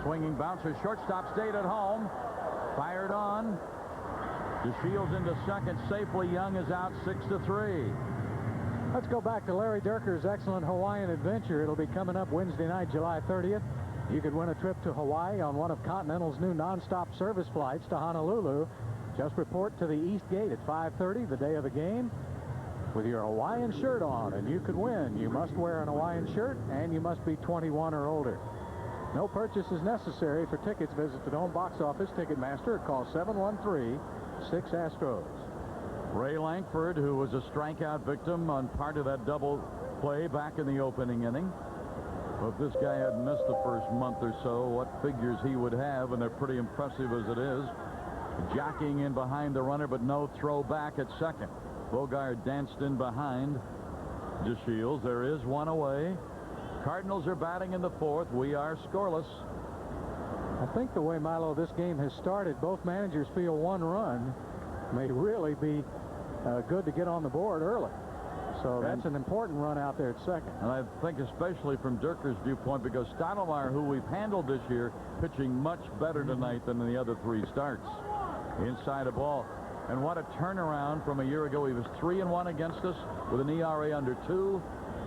Swinging bouncer. Shortstop stayed at home. Fired on. DeShields into second safely. Young is out 6-3. Let's go back to Larry Durker's excellent Hawaiian adventure. It'll be coming up Wednesday night, July 30th. You could win a trip to Hawaii on one of Continental's new nonstop service flights to Honolulu. Just report to the East Gate at 5:30 the day of the game with your Hawaiian shirt on, and you could win. You must wear an Hawaiian shirt, and you must be 21 or older. No purchase is necessary. For tickets, visit the Dome box office, Ticketmaster, or call 713-6-ASTROS. Ray Langford, who was a strikeout victim on part of that double play back in the opening inning. Well, if this guy hadn't missed the first month or so, what figures he would have, and they're pretty impressive as it is. Jockeying in behind the runner, but no throw back at second. Bogart danced in behind DeShields. There is one away. Cardinals are batting in the 4th. We are scoreless. I think the way, Milo, this game has started, both managers feel one run may really be good to get on the board early. So that's an important run out there at second. And I think especially from Durker's viewpoint, because Stottlemyre, who we've handled this year, pitching much better tonight than in the other 3 starts. Inside a ball. And what a turnaround from a year ago. He was 3-1 against us with an ERA under 2.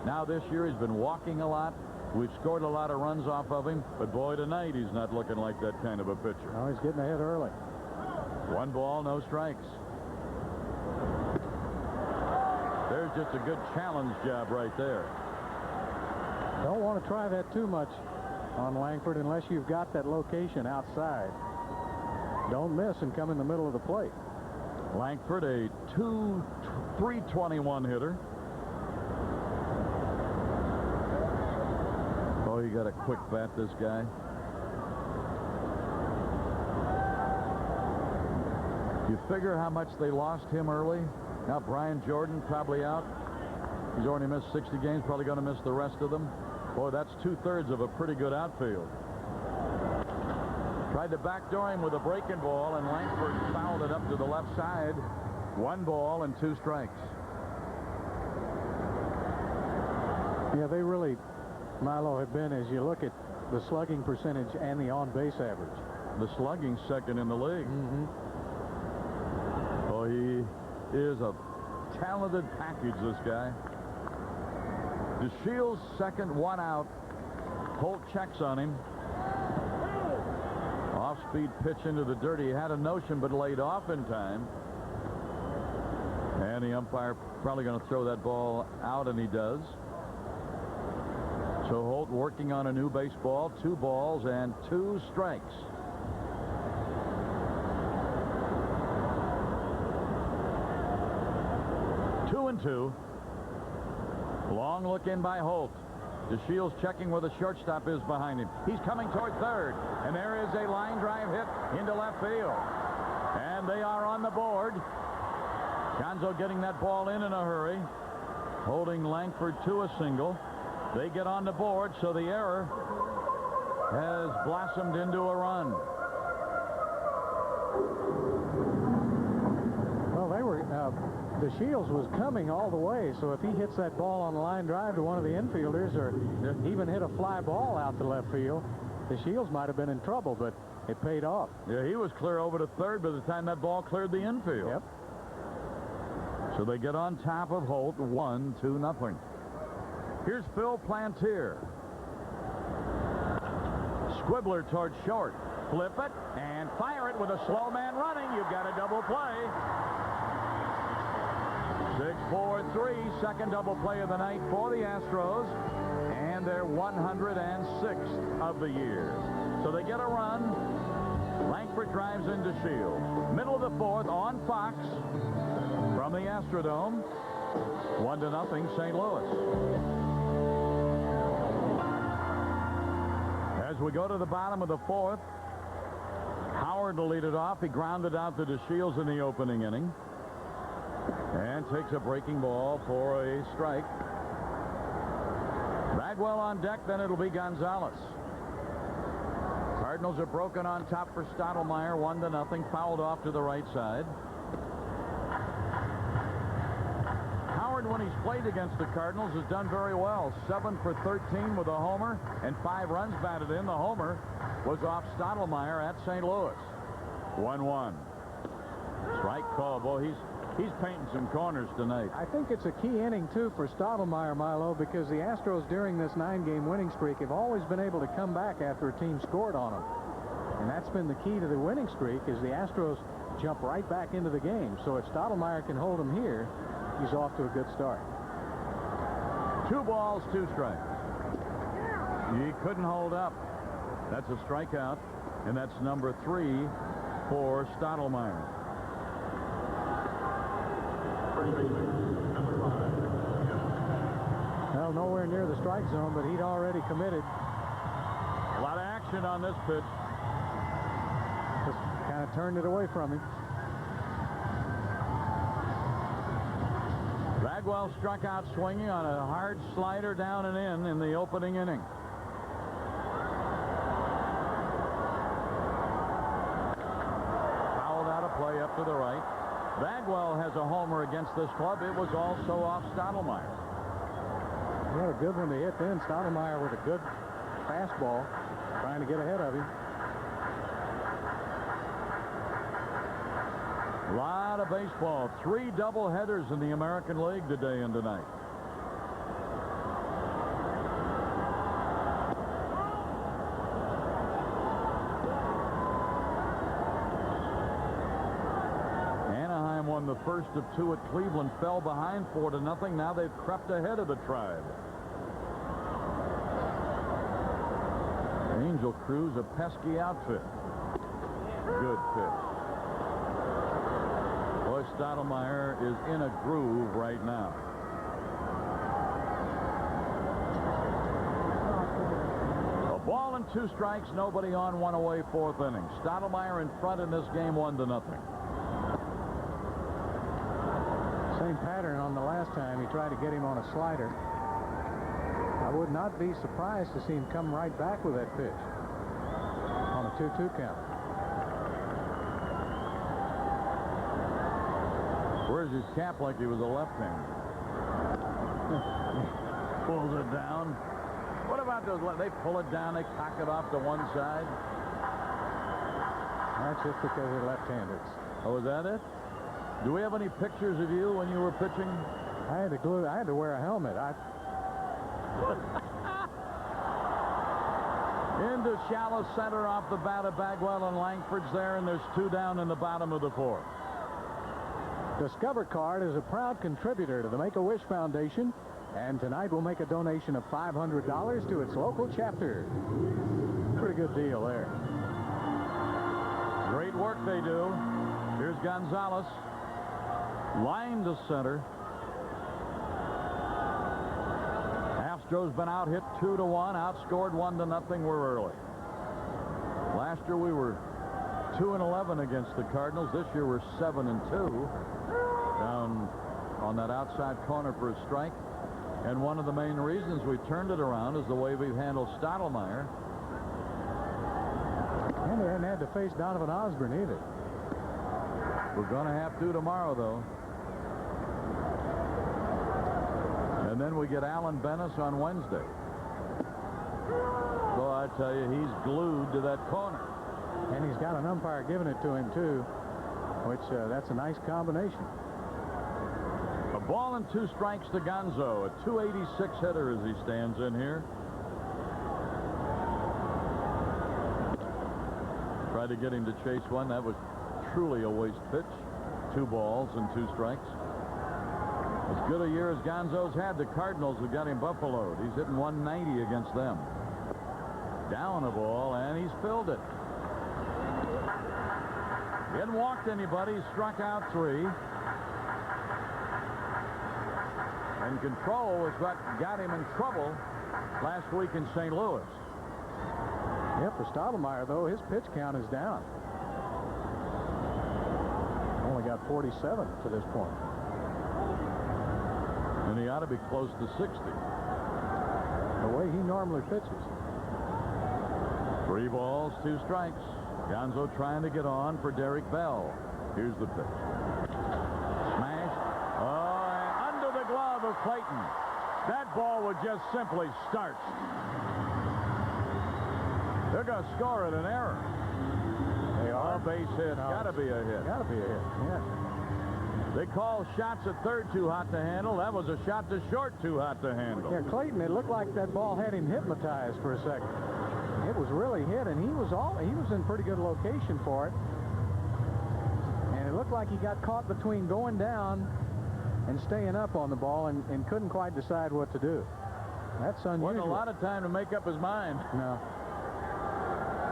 Now this year he's been walking a lot. We've scored a lot of runs off of him. But boy, tonight he's not looking like that kind of a pitcher. Oh, he's getting ahead early. 1 ball, no strikes. There's just a good challenge job right there. Don't want to try that too much on Langford unless you've got that location outside. Don't miss and come in the middle of the plate. Langford, a 321 hitter. Oh, he got a quick bat, this guy. You figure how much they lost him early. Now Brian Jordan probably out. He's already missed 60 games, probably going to miss the rest of them. Boy, that's 2/3 of a pretty good outfield. Tried to backdoor him with a breaking ball, and Langford fouled it up to the left side. 1 ball and 2 strikes. Yeah, they really, Milo, have been, as you look at the slugging percentage and the on-base average. The slugging second in the league. Oh, he is a talented package, this guy. DeShields second, 1 out. Holt checks on him. Off-speed pitch into the dirt. He had a notion, but laid off in time. And the umpire probably going to throw that ball out, and he does. So Holt working on a new baseball. 2 balls and 2 strikes. Two. Long look in by Holt. DeShields checking where the shortstop is behind him. He's coming toward third, and there is a line drive hit into left field. And they are on the board. Gonzo getting that ball in a hurry, holding Langford to a single. They get on the board, so the error has blossomed into a run. Well, DeShields was coming all the way, so if he hits that ball on the line drive to one of the infielders or even hit a fly ball out to left field, DeShields might have been in trouble, but it paid off. Yeah, he was clear over to third by the time that ball cleared the infield. Yep. So they get on top of Holt, 1-2-0. Here's Phil Plantier. Squibbler towards short. Flip it and fire it with a slow man running. You've got a double play. 6-4-3, second double play of the night for the Astros, and their 106th of the year. So they get a run. Langford drives into Shields. Middle of the fourth on Fox from the Astrodome. 1-0 St. Louis. As we go to the bottom of the fourth, Howard will lead it off. He grounded out to DeShields in the opening inning and takes a breaking ball for a strike. Bagwell on deck, then it'll be Gonzalez. Cardinals are broken on top for Stottlemyre, 1-0, fouled off to the right side. Howard, when he's played against the Cardinals, has done very well. 7 for 13 with a homer and 5 runs batted in. The homer was off Stottlemyre at St. Louis. 1-1. Strike call. Boy, he's painting some corners tonight. I think it's a key inning, too, for Stottlemyre, Milo, because the Astros during this 9-game winning streak have always been able to come back after a team scored on them. And that's been the key to the winning streak, is the Astros jump right back into the game. So if Stottlemyre can hold him here, he's off to a good start. 2 balls, 2 strikes. He couldn't hold up. That's a strikeout, and that's number 3 for Stottlemyre. Well, nowhere near the strike zone, but he'd already committed. A lot of action on this pitch. Just kind of turned it away from him. Bagwell struck out swinging on a hard slider down and in the opening inning. Fouled out a play up to the right. Bagwell has a homer against this club. It was also off Stottlemyre. He had a good one to hit then. Stottlemyre with a good fastball, trying to get ahead of him. A lot of baseball. 3 doubleheaders in the American League today and tonight. Anaheim won the first of 2 at Cleveland, fell behind 4-0. Now they've crept ahead of the Tribe. Angel Cruz, a pesky outfit. Good pitch. Boy, Stottlemyre is in a groove right now. A ball and 2 strikes, nobody on, 1 away, 4th inning. Stottlemyre in front in this game, 1-0. Same pattern on the last time. He tried to get him on a slider. I would not be surprised to see him come right back with that pitch on a 2-2 count. Where's his cap like he was a left-hander? Pulls it down. What about those? They pull it down, they cock it off to one side. That's just because they're left-handed. Oh, is that it? Do we have any pictures of you when you were pitching? I had to wear a helmet. Into shallow center off the bat of Bagwell, and Langford's there, and there's 2 down in the bottom of the 4th. Discover Card is a proud contributor to the Make-A-Wish Foundation, and tonight will make a donation of $500 to its local chapter. Pretty good deal there. Great work they do. Here's Gonzalez. Line to center. Astros been out hit 2-1, outscored 1-0. We're early. Last year we were 2-11 against the Cardinals. This year we're 7-2. Down on that outside corner for a strike. And one of the main reasons we turned it around is the way we've handled Stottlemyre. And they hadn't had to face Donovan Osborne either. We're going to have to tomorrow, though. And then we get Alan Bennis on Wednesday. So I tell you, he's glued to that corner. And he's got an umpire giving it to him, too, which that's a nice combination. A ball and 2 strikes to Gonzo, a .286 hitter as he stands in here. Tried to get him to chase one. That was truly a waste pitch. 2 balls and 2 strikes. As good a year as Gonzo's had, the Cardinals have got him buffaloed. He's hitting 190 against them. Down a ball, and he's filled it. He hadn't walked anybody. He struck out 3. And control was what got him in trouble last week in St. Louis. Yep, for Stottlemyre, though, his pitch count is down. Only got 47 to this point. And he ought to be close to 60. The way he normally pitches. 3 balls, 2 strikes. Gonzo trying to get on for Derek Bell. Here's the pitch. Smash. Oh, and under the glove of Clayton. That ball would just simply start. They're going to score at an error. They are. A base hit. No, Got to be a hit. Got to be a hit, yeah. They call shots at third too hot to handle. That was a shot to short too hot to handle. Yeah, Clayton, it looked like that ball had him hypnotized for a second. It was really hit, and he was in pretty good location for it. And it looked like he got caught between going down and staying up on the ball and couldn't quite decide what to do. That's unusual. Wasn't a lot of time to make up his mind. No.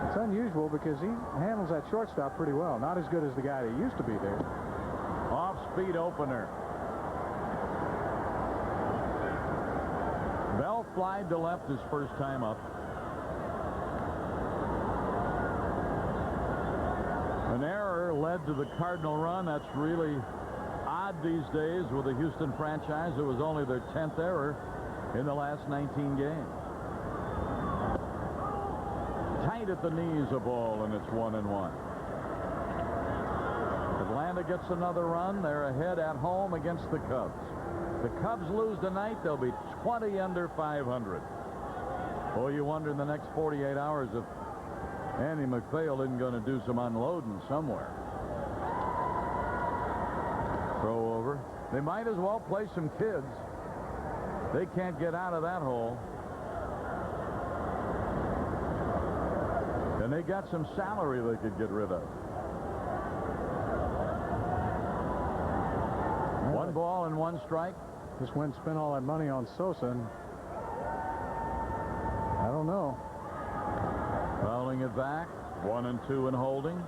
It's unusual because he handles that shortstop pretty well. Not as good as the guy that used to be there. Off-speed opener. Bell flied to left his first time up. An error led to the Cardinal run. That's really odd these days with the Houston franchise. It was only their 10th error in the last 19 games. Tight at the knees a ball, and it's 1-1. Atlanta gets another run. They're ahead at home against the Cubs. The Cubs lose tonight, they'll be 20 under 500. Boy, you wonder in the next 48 hours if Andy McPhail isn't going to do some unloading somewhere. Throw over. They might as well play some kids. They can't get out of that hole. And they got some salary they could get rid of. 1 ball and 1 strike. Just went and spent all that money on Sosa, and I don't know. Fouling it back. 1-2 and holding.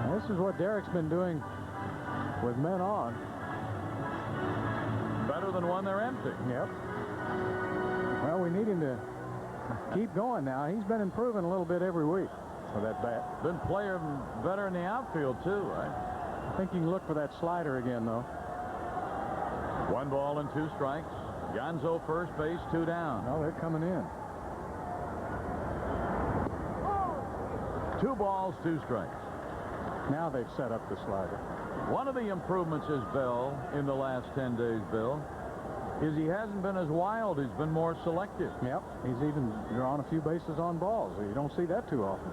And this is what Derek's been doing with men on. Better than when they're empty. Yep. Well, we need him to keep going now. He's been improving a little bit every week with that bat. Been playing better in the outfield, too, right? I think you can look for that slider again, though. 1 ball and 2 strikes. Gonzo first base, 2 down. Oh, they're coming in. 2 balls, 2 strikes. Now they've set up the slider. One of the improvements is Bell in the last 10 days, Bill, is he hasn't been as wild. He's been more selective. Yep. He's even drawn a few bases on balls. You don't see that too often.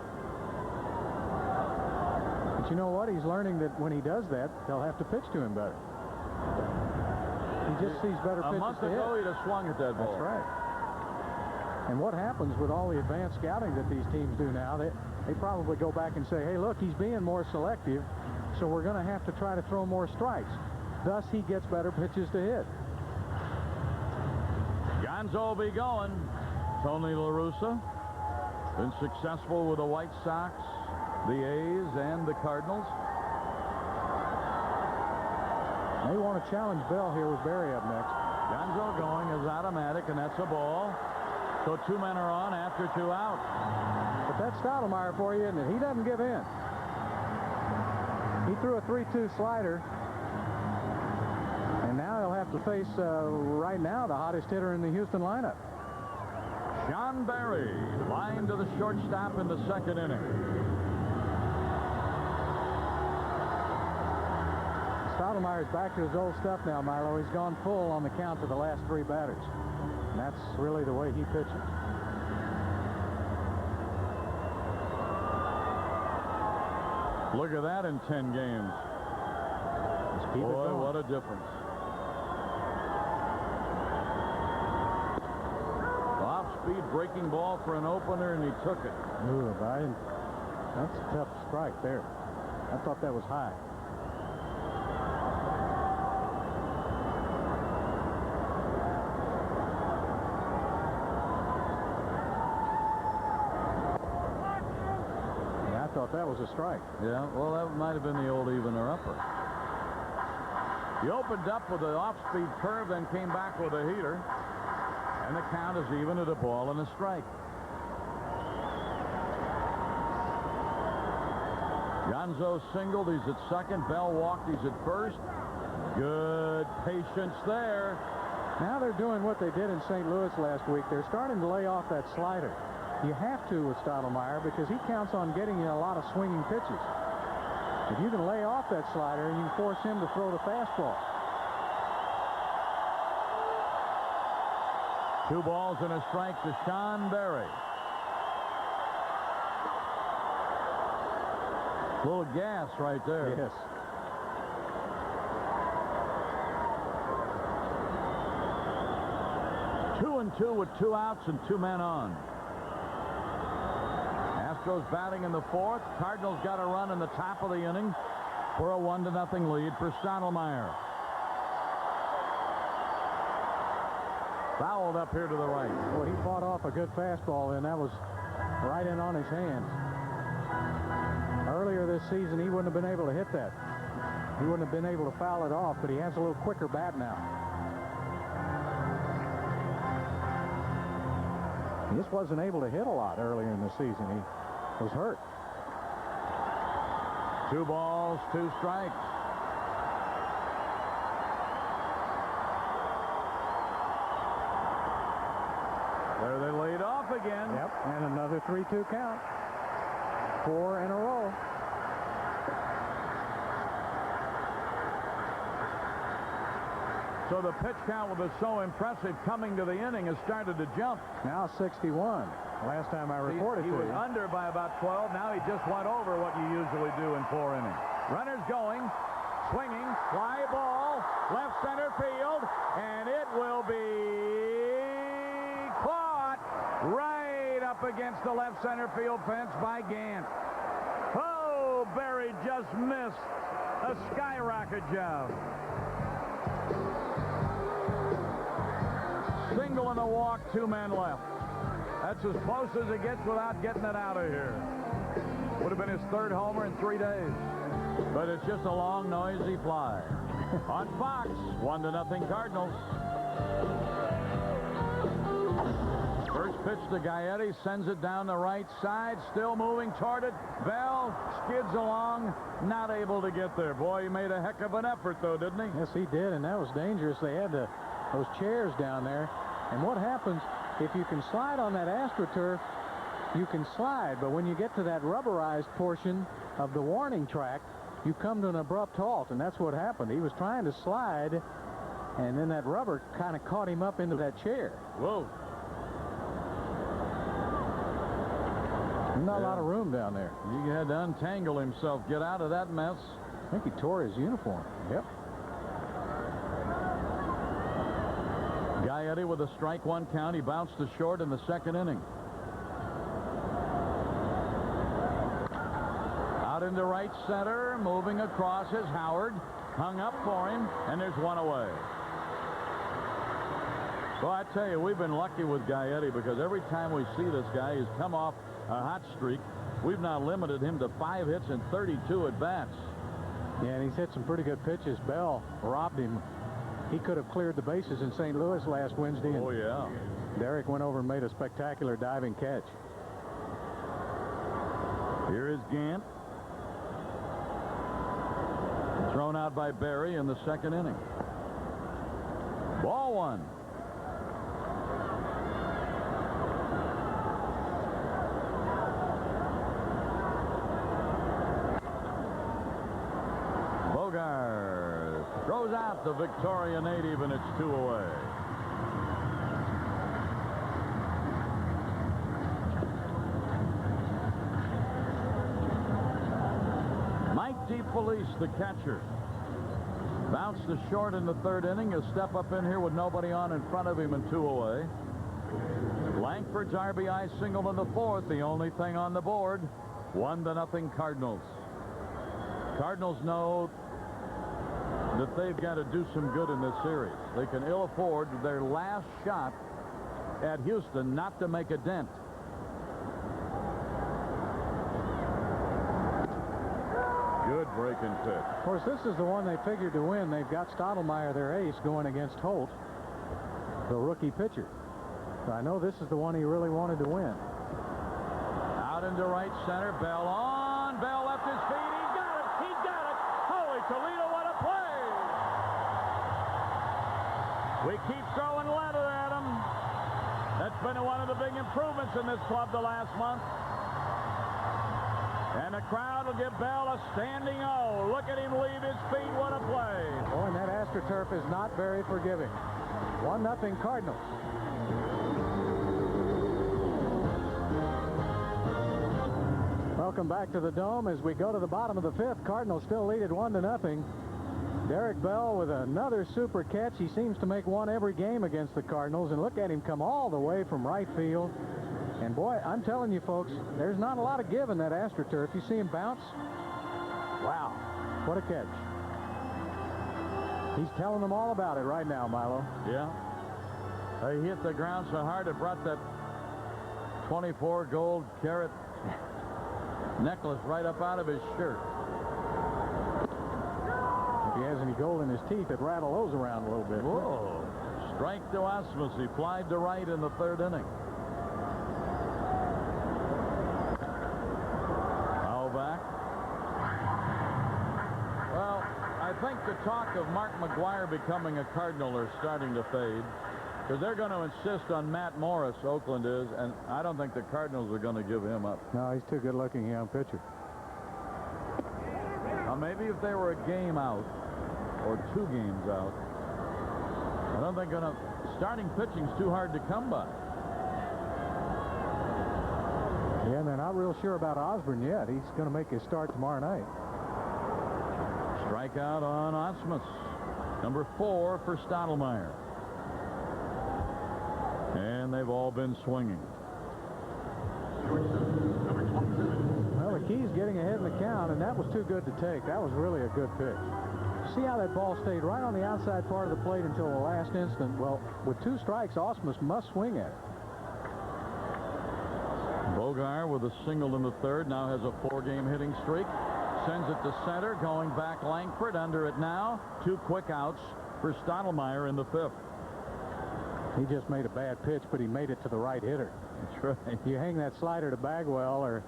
But you know what? He's learning that when he does that, they'll have to pitch to him better. He just sees better pitches. A month to ago, hit. he'd have swung at that ball. That's right. And what happens with all the advanced scouting that these teams do now, they probably go back and say, hey, look, he's being more selective, so we're going to have to try to throw more strikes. Thus, he gets better pitches to hit. Gonzo will be going. Tony La Russa been successful with the White Sox, the A's, and the Cardinals. They want to challenge Bell here with Berry up next. Gonzo going is automatic, and that's a ball. So 2 men are on after 2 out. But that's Stottlemyre for you, and he doesn't give in. He threw a 3-2 slider. And now he'll have to face, right now, the hottest hitter in the Houston lineup. John Berry, line to the shortstop in the 2nd inning. Stottlemyre's back to his old stuff now, Milo. He's gone full on the count to the last 3 batters. And that's really the way he pitches. Look at that in 10 games. Boy, what a difference. Off-speed breaking ball for an opener, and he took it. Ooh, that's a tough strike there. I thought that was high. Yeah, I thought that was a strike. Yeah, well, that might have been the old even or upper. He opened up with an off-speed curve, then came back with a heater. And the count is even at a ball and a strike. Gonzo singled. He's at second. Bell walked. He's at first. Good patience there. Now they're doing what they did in St. Louis last week. They're starting to lay off that slider. You have to with Stottlemyre because he counts on getting you a lot of swinging pitches. If you can lay off that slider, you can force him to throw the fastball. 2 balls and a strike to Sean Berry. A little gas right there. Yes. Two and 2 with 2 outs and 2 men on. Astros batting in the 4th. Cardinals got a run in the top of the inning for a 1-0 lead for Stottlemyre. Fouled up here to the right. Well, he fought off a good fastball, and that was right in on his hands. Earlier this season, he wouldn't have been able to hit that. He wouldn't have been able to foul it off, but he has a little quicker bat now. He just wasn't able to hit a lot earlier in the season. He was hurt. 2 balls, 2 strikes. There they laid off again. Yep, and another 3-2 count. 4 in a row. So the pitch count was so impressive coming to the inning has started to jump. Now 61. Last time I reported he to was you. under by about 12. Now he just went over what you usually do in 4 innings. Runners going, swinging, fly ball, left center field, and it will be caught right up against the left center field fence by Gant. Oh, Berry just missed a skyrocket job. Single and a walk, 2 men left. That's as close as it gets without getting it out of here. Would have been his 3rd homer in 3 days. But it's just a long, noisy fly. On Fox, 1-0 Cardinals. First pitch to Gaetti, sends it down the right side, still moving toward it. Bell skids along, not able to get there. Boy, he made a heck of an effort, though, didn't he? Yes, he did, and that was dangerous. They had those chairs down there. And what happens if you can slide on that AstroTurf, you can slide, but when you get to that rubberized portion of the warning track, you come to an abrupt halt, and that's what happened. He was trying to slide, and then that rubber kind of caught him up into that chair. Whoa. There's not a lot of room down there. He had to untangle himself, get out of that mess. I think he tore his uniform. Yep. Gaetti with a strike 1 count. He bounced to short in the 2nd inning. Out into right center, moving across is Howard. Hung up for him, and there's 1 away. Well, I tell you, we've been lucky with Gaetti because every time we see this guy, he's come off a hot streak. We've now limited him to 5 hits and 32 at-bats. Yeah, and he's hit some pretty good pitches. Bell robbed him. He could have cleared the bases in St. Louis last Wednesday. And Oh, yeah. Derek went over and made a spectacular diving catch. Here is Gant. Thrown out by Berry in the second inning. Ball one. Bogart throws out the Victoria native, and it's 2 away. Mike DeFelice, the catcher, bounced to short in the third inning. He'll step up in here with nobody on in front of him and 2 away. Langford's RBI single in the fourth, the only thing on the board. 1-0 Cardinals. Cardinals know that they've got to do some good in this series. They can ill afford their last shot at Houston not to make a dent. Good breaking pitch. Of course, this is the one they figured to win. They've got Stottlemyre, their ace, going against Holt, the rookie pitcher. So I know this is the one he really wanted to win. Out into right center. Bell on. Bell left his feet. He's got it. He's got it. Holy Toledo, what a play. We keep throwing leather at him. That's been one of the big improvements in this club the last month. And the crowd will give Bell a standing O. Look at him leave his feet. What a play. Oh, and that AstroTurf is not very forgiving. 1-0 Cardinals. Welcome back to the Dome as we go to the bottom of the fifth. Cardinals still lead at 1-0. Derek Bell with another super catch. He seems to make one every game against the Cardinals. And look at him come all the way from right field. And boy, I'm telling you folks, there's not a lot of give in that AstroTurf. You see him bounce? Wow, what a catch. He's telling them all about it right now, Milo. Yeah. He hit the ground so hard it brought that 24 gold carat necklace right up out of his shirt. If he has any gold in his teeth, it rattle those around a little bit. Whoa. Strike to Osmus. He flied to right in the third inning. Foul back. Well, I think the talk of Mark McGwire becoming a Cardinal are starting to fade. Because they're going to insist on Matt Morris, Oakland is, and I don't think the Cardinals are going to give him up. No, he's too good-looking young pitcher. Now, maybe if they were a game out, or 2 games out, I don't think starting pitching's too hard to come by. Yeah, and they're not real sure about Osborne yet. He's going to make his start tomorrow night. Strikeout on Osmus. Number 4 for Stottlemyre. And they've all been swinging. Well, the key's getting ahead in the count, and that was too good to take. That was really a good pitch. See how that ball stayed right on the outside part of the plate until the last instant? Well, with 2 strikes, Osmus must swing at it. Bogart with a single in the third, now has a 4-game hitting streak. Sends it to center, going back Langford, under it now. 2 quick outs for Stottlemyre in the 5th. He just made a bad pitch, but he made it to the right hitter. That's right. You hang that slider to Bagwell or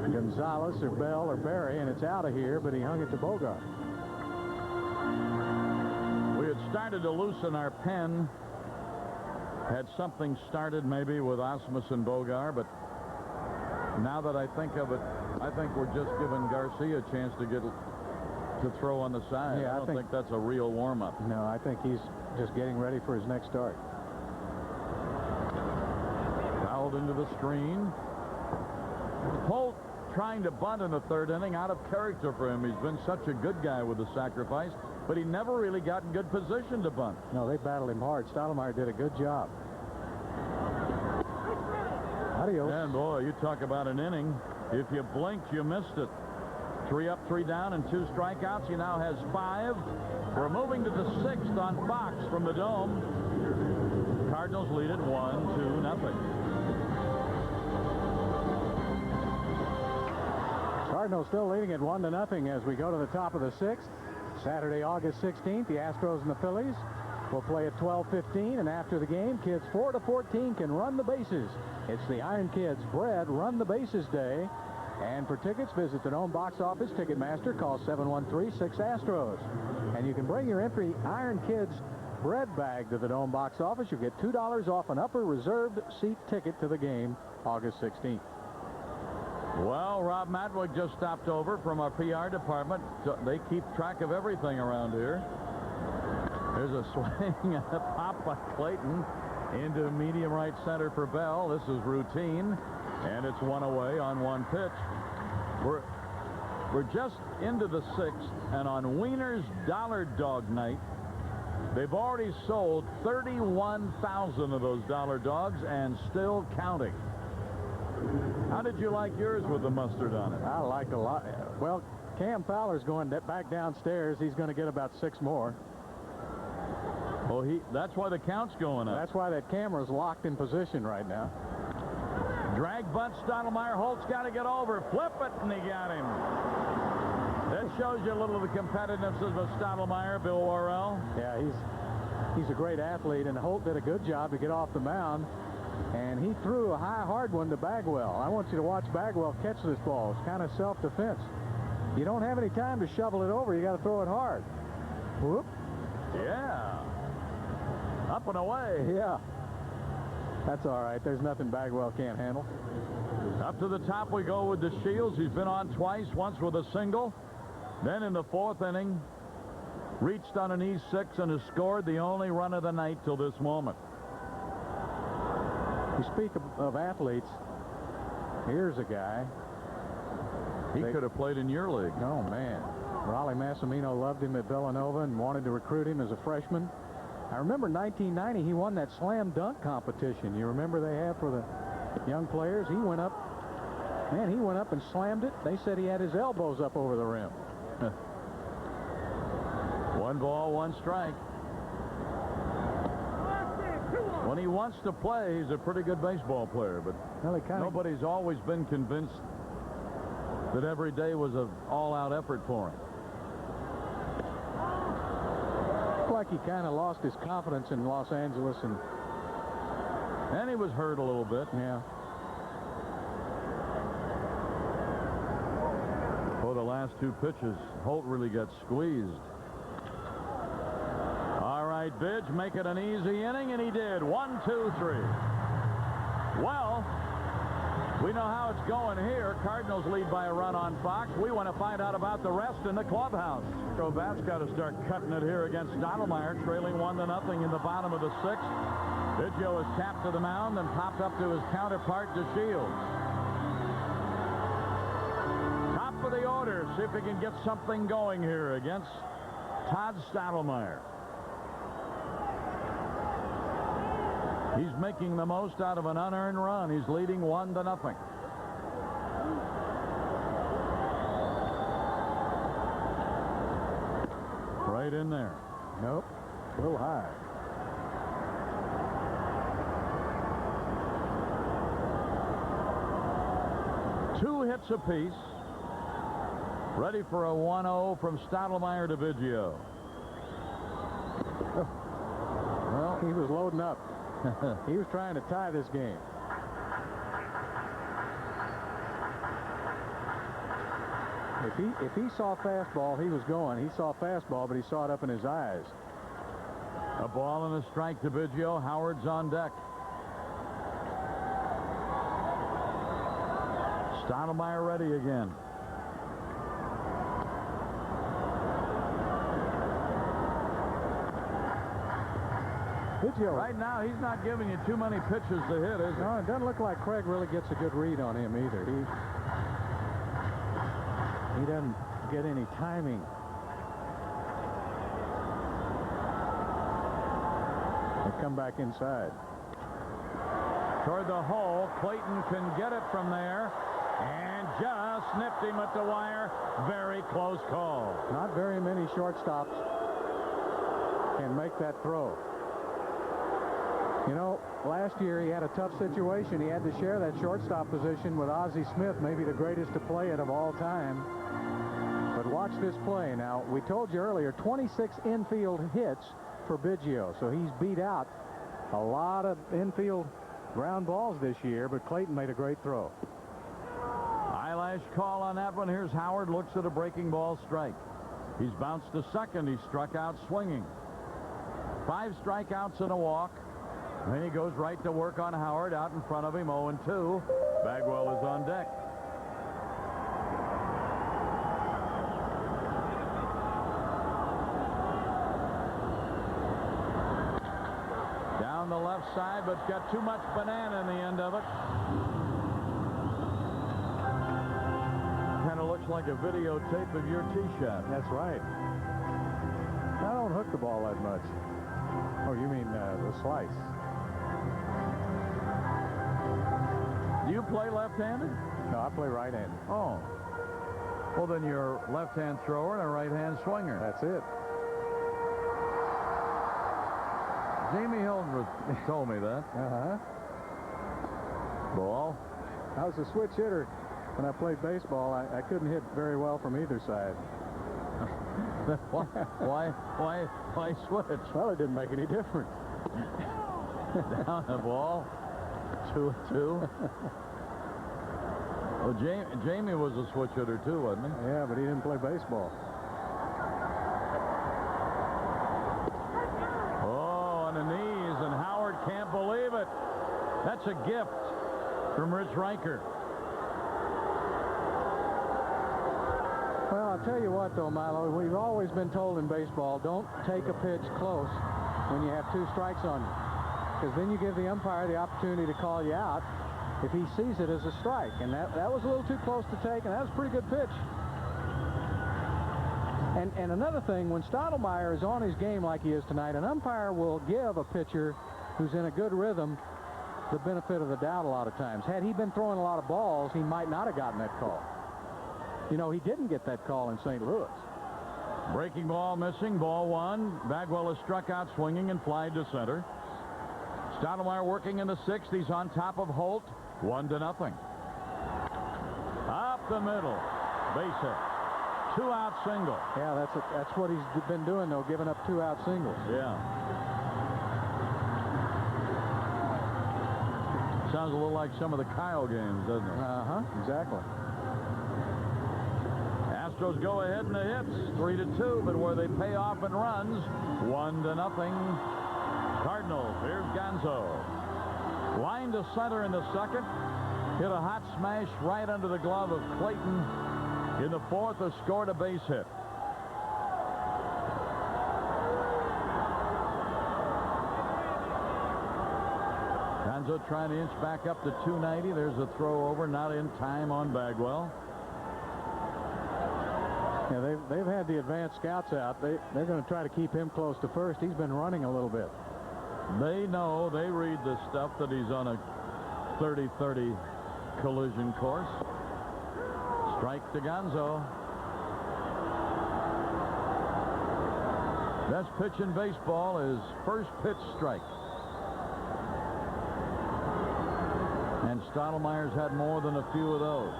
Gonzalez or Bell or Berry, and it's out of here, but he hung it to Bogart. We had started to loosen our pen. Had something started maybe with Osmus and Bogart, but now that I think of it, I think we're just giving Garcia a chance to throw on the side. Yeah, I don't think that's a real warm-up. No, I think he's just getting ready for his next start. Fouled into the screen. Holt trying to bunt in the third inning, out of character for him. He's been such a good guy with the sacrifice, but he never really got in good position to bunt. No, they battled him hard. Stottlemyre did a good job. Adios. And boy, you talk about an inning. If you blinked, you missed it. 3 up, 3 down, and 2 strikeouts. He now has 5. We're moving to the 6th on Fox from the Dome. Cardinals lead it 1-2-0. Cardinals still leading at 1-0 as we go to the top of the 6th. Saturday, August 16th, the Astros and the Phillies will play at 12:15, and after the game, kids 4 to 14 can run the bases. It's the Iron Kids Bread Run the Bases Day. And for tickets, visit the Dome box office. Ticketmaster, call 713-6-ASTROS. And you can bring your empty Iron Kids bread bag to the Dome box office. You'll get $2 off an upper reserved seat ticket to the game August 16th. Well, Rob Matwick just stopped over from our PR department. They keep track of everything around here. There's a swing and a pop by Clayton into medium right center for Bell. This is routine, and it's one away on one pitch. We're just into the 6th, and on Wiener's Dollar Dog Night, they've already sold 31,000 of those dollar dogs and still counting. How did you like yours with the mustard on it? I like a lot. Well, Cam Fowler's going back downstairs. He's going to get about 6 more. Oh, that's why the count's going up. That's why that camera's locked in position right now. Drag bunt, Stottlemyre. Holt's got to get over. Flip it, and he got him. That shows you a little of the competitiveness of Stottlemyre, Bill Worrell. Yeah, he's a great athlete, and Holt did a good job to get off the mound. And he threw a high, hard one to Bagwell. I want you to watch Bagwell catch this ball. It's kind of self-defense. You don't have any time to shovel it over. You got to throw it hard. Whoop. Yeah. Up and away. Yeah. That's all right. There's nothing Bagwell can't handle. Up to the top we go with DeShields. He's been on twice, once with a single. Then in the 4th inning, reached on an E6 and has scored the only run of the night till this moment. You speak of athletes. Here's a guy. He could have played in your league. Oh, man. Raleigh Massimino loved him at Villanova and wanted to recruit him as a freshman. I remember 1990, he won that slam dunk competition. You remember they had for the young players? He went up. Man, he went up and slammed it. They said he had his elbows up over the rim. 1 ball, 1 strike. When he wants to play, he's a pretty good baseball player, but nobody's always been convinced that every day was an all-out effort for him. Looked like he kind of lost his confidence in Los Angeles, and he was hurt a little bit. Yeah. For the last 2 pitches, Holt really got squeezed. Bidge make it an easy inning, and he did. 1, 2, 3. Well, we know how it's going here. Cardinals lead by a run on Fox. We want to find out about the rest in the clubhouse. So that's got to start cutting it here against Stottlemyre, trailing 1-0 in the bottom of the 6th. Biggio is tapped to the mound and popped up to his counterpart, DeShields. Top of the order. See if he can get something going here against Todd Stottlemyre. He's making the most out of an unearned run. He's leading 1-0. Right in there. Nope. A little high. Two hits apiece. Ready for a 1-0 from Stottlemyre to Biggio. Well, he was loading up. He was trying to tie this game. If he saw fastball, he was going. He saw fastball, but he saw it up in his eyes. A ball and a strike to Biggio. Howard's on deck. Stottlemyre ready again. Biggio. Right now, he's not giving you too many pitches to hit, is he? No, it doesn't look like Craig really gets a good read on him either. He doesn't get any timing. They come back inside. Toward the hole. Clayton can get it from there. And just snipped him at the wire. Very close call. Not very many shortstops can make that throw. You know, last year he had a tough situation. He had to share that shortstop position with Ozzie Smith, maybe the greatest to play it of all time. But watch this play. Now, we told you earlier, 26 infield hits for Biggio, so he's beat out a lot of infield ground balls this year, but Clayton made a great throw. Eyelash call on that one. Here's Howard, looks at a breaking ball strike. He's bounced to second. He struck out swinging. 5 strikeouts and a walk. Then he goes right to work on Howard out in front of him, 0-2. Bagwell is on deck. Down the left side, but got too much banana in the end of it. Kind of looks like a videotape of your tee shot. That's right. I don't hook the ball that much. Oh, you mean the slice. Do you play left-handed? No, I play right-handed. Oh. Well, then you're a left-hand thrower and a right-hand swinger. That's it. Jamie Hildreth told me that. Uh-huh. Ball. I was a switch hitter when I played baseball. I couldn't hit very well from either side. Why switch? Well, it didn't make any difference. Down the ball. 2-2. Well, Jamie was a switch hitter too, wasn't he? Yeah, but he didn't play baseball. Oh, on the knees, and Howard can't believe it. That's a gift from Rich Riker. Well, I'll tell you what, though, Milo, we've always been told in baseball, don't take a pitch close when you have 2 strikes on you, because then you give the umpire the opportunity to call you out if he sees it as a strike. And that was a little too close to take, and that was a pretty good pitch. And another thing, when Stottlemyre is on his game like he is tonight, an umpire will give a pitcher who's in a good rhythm the benefit of the doubt a lot of times. Had he been throwing a lot of balls, he might not have gotten that call. You know, he didn't get that call in St. Louis. Breaking ball missing, ball 1. Bagwell is struck out swinging and fly to center. Stottlemyre working in the 6th. He's on top of Holt. 1-0. Up the middle. Base hit. 2-out single. Yeah, that's what he's been doing, though, giving up 2-out singles. Yeah. Sounds a little like some of the Kyle games, doesn't it? Uh-huh, exactly. Astros go ahead in the hits, 3-2, but where they pay off in runs, 1-0. Cardinals. Here's Gonzo. Line to center in the 2nd. Hit a hot smash right under the glove of Clayton. In the 4th, has scored a base hit. Gonzo trying to inch back up to 290. There's a throw over, not in time on Bagwell. Yeah, they've had the advanced scouts out. They're going to try to keep him close to first. He's been running a little bit. They know, they read the stuff that he's on a 30-30 collision course. Strike to Gonzo. Best pitch in baseball is first pitch strike. And Stottlemyre's had more than a few of those.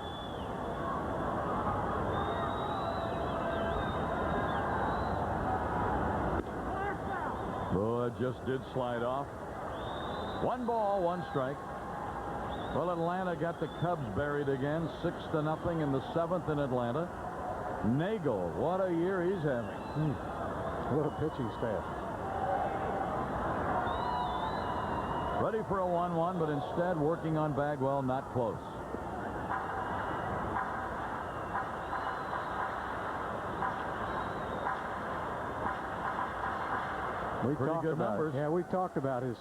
Oh, it just did slide off. 1 ball, 1 strike. Well, Atlanta got the Cubs buried again, 6-0 in the 7th in Atlanta. Nagel, what a year he's having. What a pitching staff. Ready for a 1-1, but instead working on Bagwell, not close. Pretty good numbers. Yeah, we've talked about his.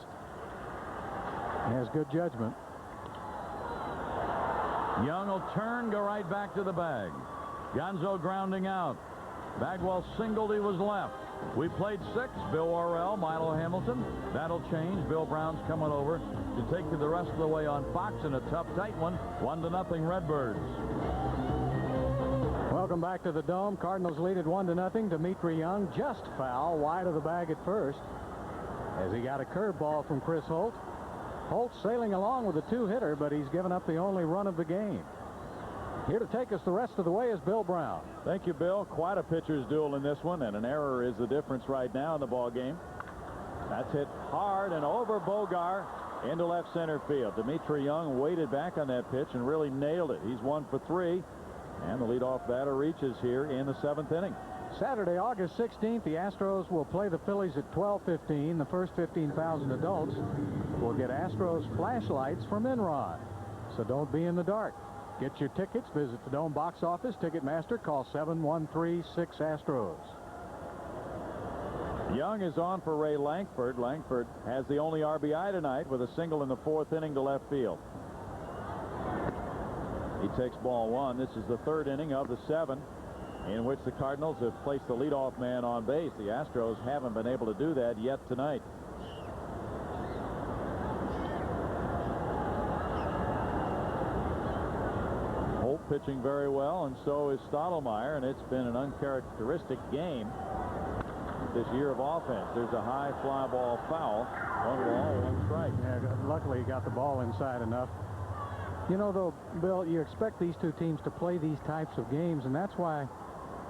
He has good judgment. Young will turn, go right back to the bag. Gonzo grounding out. Bagwell singled, he was left. We played 6. Bill Worrell, Milo Hamilton. That'll change. Bill Brown's coming over to take you the rest of the way on Fox in a tough, tight one. 1-0 Redbirds. Welcome back to the Dome. Cardinals lead at 1-0. Dimitri Young just foul, wide of the bag at first. as he got a curveball from Chris Holt. Holt sailing along with a 2-hitter, but he's given up the only run of the game. Here to take us the rest of the way is Bill Brown. Thank you, Bill. Quite a pitcher's duel in this one, and an error is the difference right now in the ball game. That's hit hard and over Bogar into left center field. Dimitri Young waited back on that pitch and really nailed it. He's 1 for 3, and the leadoff batter reaches here in the 7th inning. Saturday, August 16th, the Astros will play the Phillies at 12:15. The first 15,000 adults will get Astros flashlights from Enron. So don't be in the dark. Get your tickets. Visit the Dome box office. Ticketmaster. Call 713-6-ASTROS. Young is on for Ray Lankford. Lankford has the only RBI tonight with a single in the 4th inning to left field. He takes ball 1. This is the 3rd inning of the 7 in which the Cardinals have placed the leadoff man on base. The Astros haven't been able to do that yet tonight. Pitching very well, and so is Stottlemyre, and it's been an uncharacteristic game this year of offense. There's a high fly ball foul. 1 ball, 1 strike. Yeah, luckily he got the ball inside enough. You know, though, Bill, you expect these two teams to play these types of games, and that's why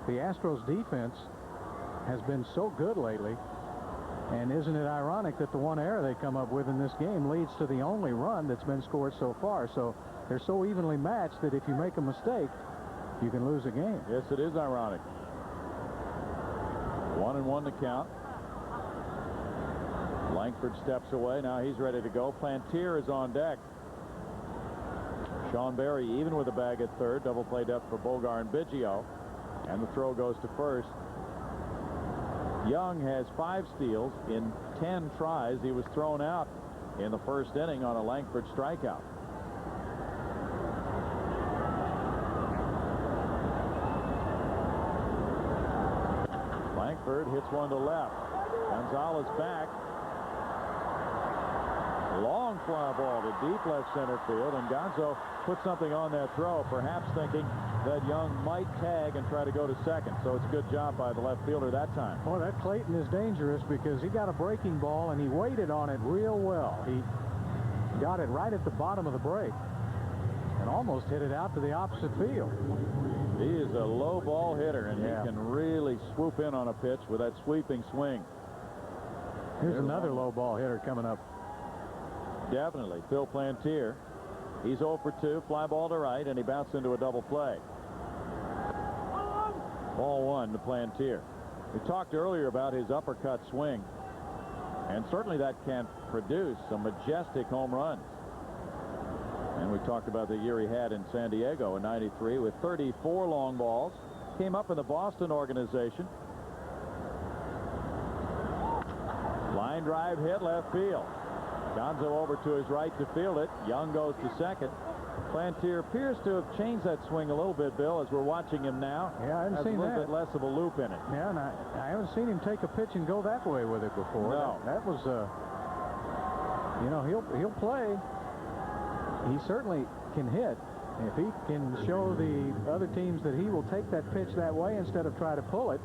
the Astros defense has been so good lately. And isn't it ironic that the one error they come up with in this game leads to the only run that's been scored so far? So they're so evenly matched that if you make a mistake, you can lose a game. Yes, it is ironic. 1-1 to count. Lankford steps away. Now he's ready to go. Plantier is on deck. Sean Berry even with a bag at third. Double play depth for Bogar and Biggio. And the throw goes to first. Young has 5 steals in 10 tries. He was thrown out in the 1st inning on a Lankford strikeout. Lankford hits one to left. Gonzalez back. Long fly ball to deep left center field, and Gonzo put something on that throw, perhaps thinking that Young might tag and try to go to second. So it's a good job by the left fielder that time. Well, that Clayton is dangerous because he got a breaking ball and he waited on it real well. He got it right at the bottom of the break and almost hit it out to the opposite field. He is a low ball hitter, and he can really swoop in on a pitch with that sweeping swing. Here's another low ball hitter coming up. Definitely. Phil Plantier. He's 0 for 2. Fly ball to right, and he bounced into a double play. Ball 1 to Plantier. We talked earlier about his uppercut swing, and certainly that can produce some majestic home runs. And we talked about the year he had in San Diego in '93 with 34 long balls. Came up in the Boston organization. Line drive hit left field. Gonzo over to his right to field it. Young goes to second. Plantier appears to have changed that swing a little bit, Bill, as we're watching him now. Yeah, I haven't seen that. A little bit less of a loop in it. Yeah, and I haven't seen him take a pitch and go that way with it before. No. That was, you know, he'll play. He certainly can hit. If he can show the other teams that he will take that pitch that way instead of try to pull it,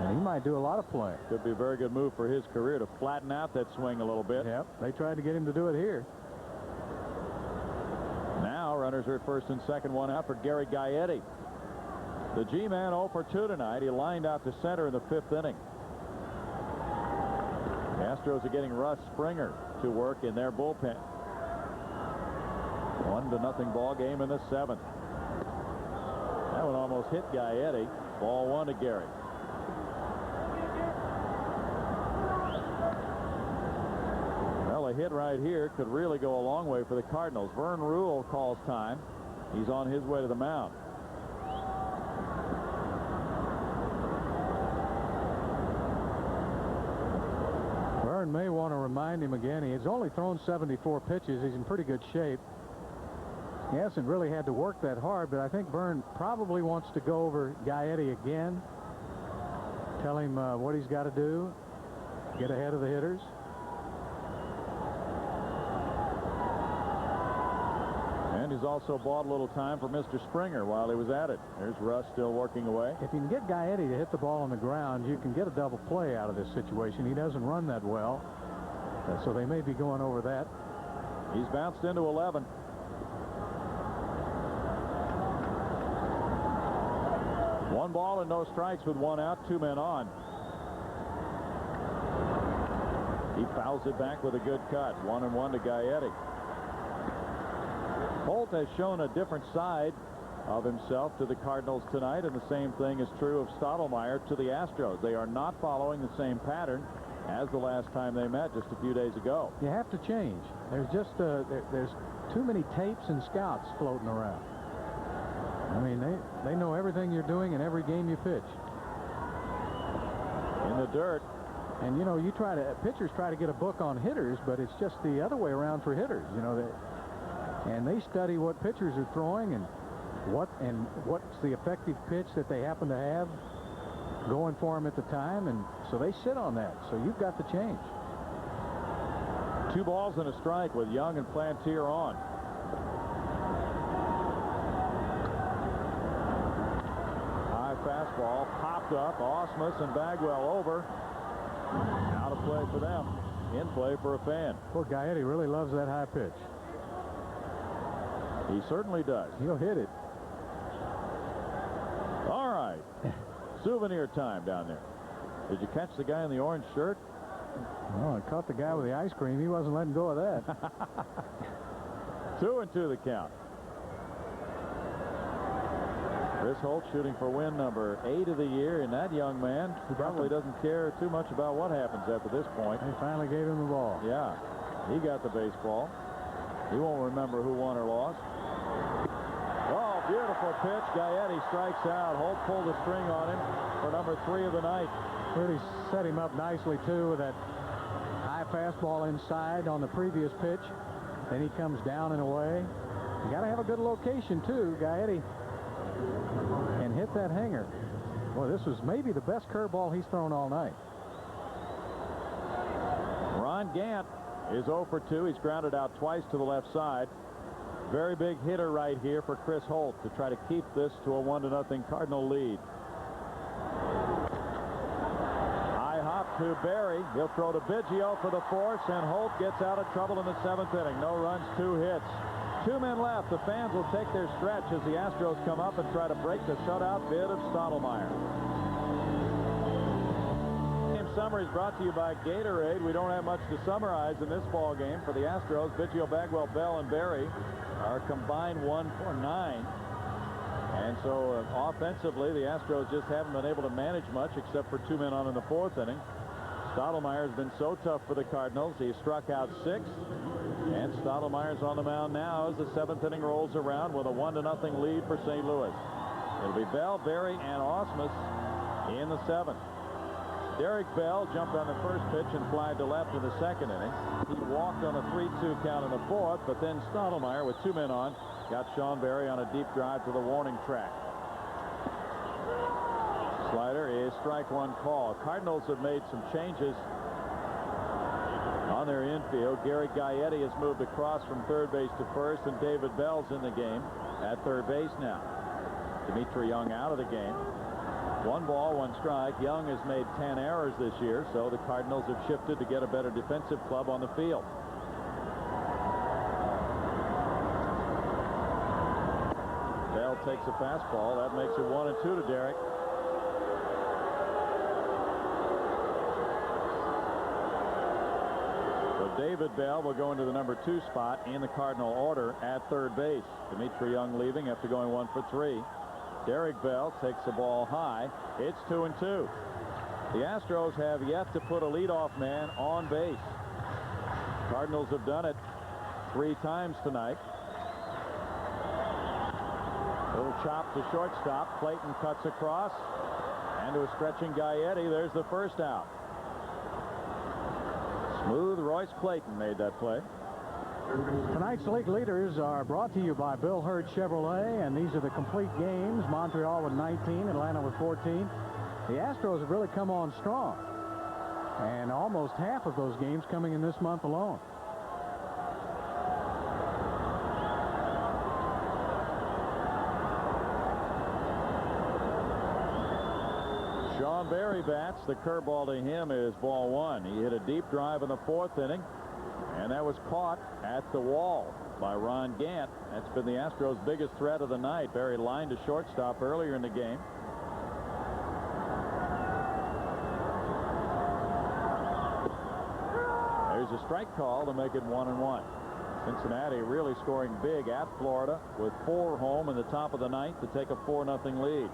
and he might do a lot of playing. Could be a very good move for his career to flatten out that swing a little bit. Yep, they tried to get him to do it here. Now runners are at first and second, 1 out for Gary Gaetti. The G-man 0 for 2 tonight. He lined out to center in the 5th inning. The Astros are getting Russ Springer to work in their bullpen. 1-0 ball game in the 7th. That one almost hit Gaetti. Ball 1 to Gary. Well, a hit right here could really go a long way for the Cardinals. Vern Rule calls time. He's on his way to the mound. Vern may want to remind him again. He has only thrown 74 pitches. He's in pretty good shape. He hasn't really had to work that hard, but I think Vern probably wants to go over Gaetti again. Tell him what he's got to do. Get ahead of the hitters. has also bought a little time for Mr. Springer while he was at it. There's Russ still working away. If you can get Gaetti to hit the ball on the ground, you can get a double play out of this situation. He doesn't run that well, so they may be going over that. He's bounced into 11. One ball and no strikes with one out, 2 men on. He fouls it back with a good cut. 1-1 to Gaetti. Holt has shown a different side of himself to the Cardinals tonight, and the same thing is true of Stottlemyre to the Astros. They are not following the same pattern as the last time they met just a few days ago. You have to change. There's just there's too many tapes and scouts floating around. I mean, they know everything you're doing in every game you pitch. In the dirt. And, you know, pitchers try to get a book on hitters, but it's just the other way around for hitters. You know, they study what pitchers are throwing and what's the effective pitch that they happen to have going for them at the time, and so they sit on that. So you've got to change. 2 balls and a strike with Young and Plantier on. High fastball popped up. Osmus and Bagwell over. Out of play for them. In play for a fan. Poor Gaetti really loves that high pitch. He certainly does. He'll hit it. All right. Souvenir time down there. Did you catch the guy in the orange shirt? Oh, I caught the guy with the ice cream. He wasn't letting go of that. 2-2 the count. Chris Holt shooting for win number 8 of the year, and that young man probably doesn't care too much about what happens after this point. They finally gave him the ball. Yeah, he got the baseball. He won't remember who won or lost. Oh, beautiful pitch. Gaetti strikes out. Holt pulled a string on him for number 3 of the night. Really set him up nicely, too, with that high fastball inside on the previous pitch. Then he comes down and away. You got to have a good location, too, Gaetti. And hit that hanger. Boy, this was maybe the best curveball he's thrown all night. Ron Gant is 0 for 2. He's grounded out twice to the left side. Very big hitter right here for Chris Holt to try to keep this to a 1-0 Cardinal lead. High hop to Berry. He'll throw to Biggio for the force, and Holt gets out of trouble in the 7th inning. No runs, 2 hits. 2 men left. The fans will take their stretch as the Astros come up and try to break the shutout bid of Stottlemyre. Game summary is brought to you by Gatorade. We don't have much to summarize in this ball game for the Astros. Biggio, Bagwell, Bell, and Berry are combined 1 for 9. And so offensively, the Astros just haven't been able to manage much except for 2 men on in the 4th inning. Stottlemyre has been so tough for the Cardinals. He struck out 6. And Stottlemyre's on the mound now as the 7th inning rolls around with a 1-0 lead for St. Louis. It'll be Bell, Berry, and Osmus in the 7th. Derek Bell jumped on the first pitch and flied to left in the 2nd inning. He walked on a 3-2 count in the 4th, but then Stottlemyre, with 2 men on, got Sean Berry on a deep drive to the warning track. Slider is strike 1 call. Cardinals have made some changes on their infield. Gary Gaetti has moved across from third base to first, and David Bell's in the game at third base now. Dimitri Young out of the game. 1 ball, 1 strike. Young has made 10 errors this year, so the Cardinals have shifted to get a better defensive club on the field. Bell takes a fastball. That makes it 1-2 to Derek. David Bell will go into the number 2 spot in the Cardinal order at third base. Dimitri Young leaving after going 1 for 3. Derek Bell takes the ball high. It's 2-2. The Astros have yet to put a leadoff man on base. Cardinals have done it 3 times tonight. Little chop to shortstop. Clayton cuts across. And to a stretching Gaetti, there's the first out. Smooth Royce Clayton made that play. Tonight's league leaders are brought to you by Bill Hurd Chevrolet, and these are the complete games. Montreal with 19, Atlanta with 14. The Astros have really come on strong, and almost half of those games coming in this month alone. Sean Berry bats. The curveball to him is ball one. He hit a deep drive in the fourth inning, and that was caught at the wall by Ron Gant. That's been the Astros' biggest threat of the night. Berry lined to shortstop earlier in the game. There's a strike call to make it 1-1. Cincinnati really scoring big at Florida with 4 home in the top of the ninth to take a 4-0 lead.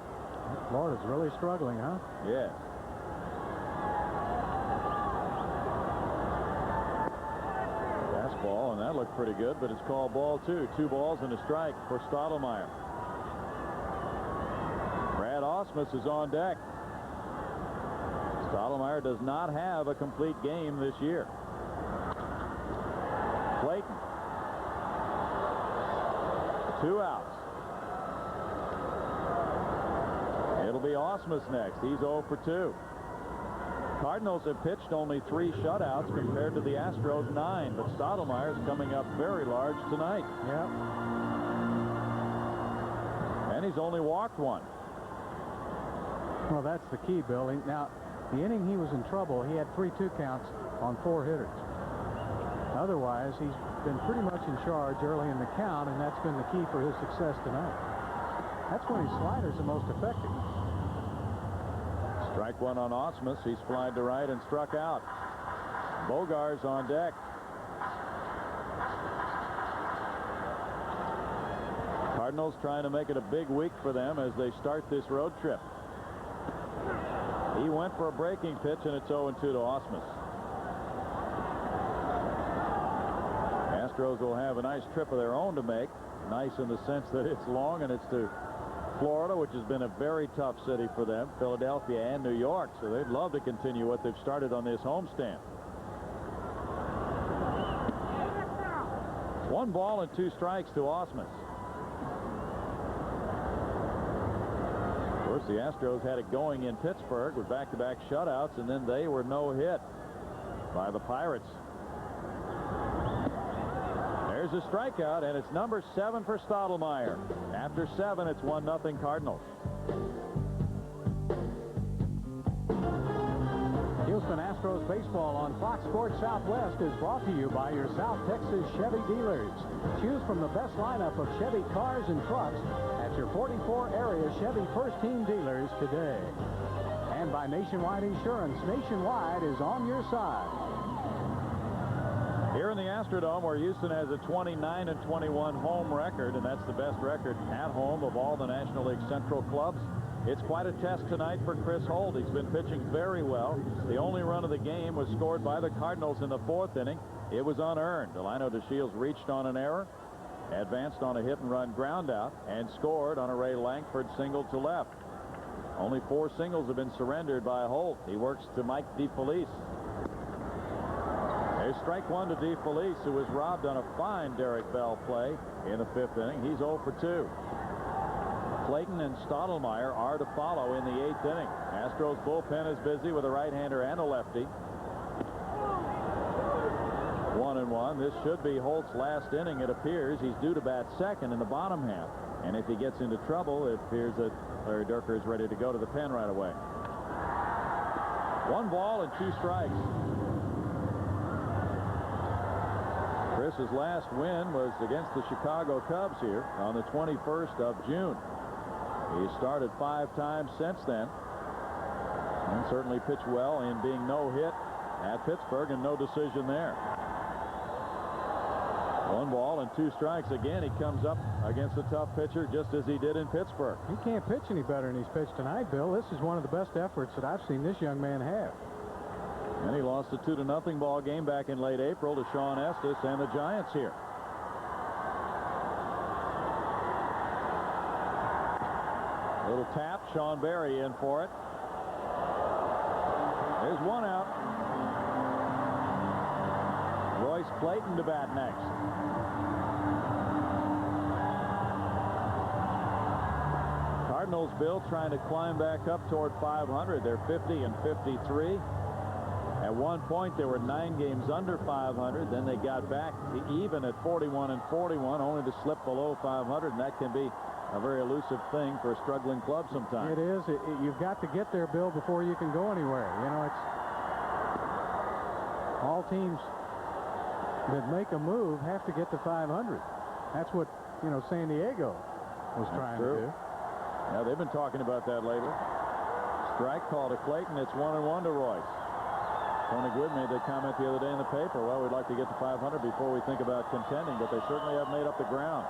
Florida's really struggling, huh? Yes. Fastball, and that looked pretty good, but it's called ball 2. 2 balls and a strike for Stottlemyre. Brad Ausmus is on deck. Stottlemyre does not have a complete game this year. Clayton. 2 outs. It'll be Ausmus next. He's 0 for 2. Cardinals have pitched only 3 shutouts compared to the Astros 9, but Stottlemyre is coming up very large tonight. Yeah. And he's only walked 1. Well, that's the key, Bill. Now, the inning he was in trouble, he had 3-2 counts on 4 hitters. Otherwise, he's been pretty much in charge early in the count, and that's been the key for his success tonight. That's when his slider's the most effective. Strike 1 on Ausmus. He's flied to right and struck out. Bogar's on deck. Cardinals trying to make it a big week for them as they start this road trip. He went for a breaking pitch, and it's 0-2 to Ausmus. Astros will have a nice trip of their own to make. Nice in the sense that it's long, and it's to Florida, which has been a very tough city for them, Philadelphia and New York, so they'd love to continue what they've started on this homestand. 1 ball and 2 strikes to Ausmus. Of course, the Astros had it going in Pittsburgh with back-to-back shutouts, and then they were no hit by the Pirates. There's a strikeout, and it's number 7 for Stottlemyre. After 7, it's 1-0 Cardinals. Houston Astros baseball on Fox Sports Southwest is brought to you by your South Texas Chevy dealers. Choose from the best lineup of Chevy cars and trucks at your 44 area Chevy First Team dealers today. And by Nationwide Insurance. Nationwide is on your side. Here in the Astrodome, where Houston has a 29-21 home record, and that's the best record at home of all the National League Central clubs. It's quite a test tonight for Chris Holt. He's been pitching very well. The only run of the game was scored by the Cardinals in the 4th inning. It was unearned. Delino DeShields reached on an error, advanced on a hit-and-run groundout, and scored on a Ray Langford single to left. Only 4 singles have been surrendered by Holt. He works to Mike DeFelice. There's strike 1 to DeFelice, who was robbed on a fine Derek Bell play in the 5th inning. He's 0 for 2. Clayton and Stottlemyre are to follow in the 8th inning. Astros bullpen is busy with a right-hander and a lefty. 1-1. This should be Holt's last inning, it appears. He's due to bat second in the bottom half. And if he gets into trouble, it appears that Larry Dierker is ready to go to the pen right away. 1 ball and 2 strikes. Chris's last win was against the Chicago Cubs here on the 21st of June. He's started 5 times since then, and certainly pitched well in being no hit at Pittsburgh and no decision there. 1 ball and 2 strikes. Again, he comes up against a tough pitcher just as he did in Pittsburgh. He can't pitch any better than he's pitched tonight, Bill. This is one of the best efforts that I've seen this young man have. And he lost a 2-0 ball game back in late April to Sean Estes and the Giants here. Little tap, Sean Berry in for it. There's 1 out. Royce Clayton to bat next. Cardinals, Bill, trying to climb back up toward 500. They're 50-53. At one point, they were 9 games under 500. Then they got back to even at 41-41, only to slip below 500, and that can be a very elusive thing for a struggling club sometimes. It is. You've got to get there, Bill, before you can go anywhere. You know, it's all teams that make a move have to get to 500. That's what, you know, San Diego was trying to do. Yeah, they've been talking about that lately. Strike call to Clayton. It's 1-1 to Royce. Tony Gwynn made the comment the other day in the paper, well, we'd like to get to 500 before we think about contending, but they certainly have made up the ground.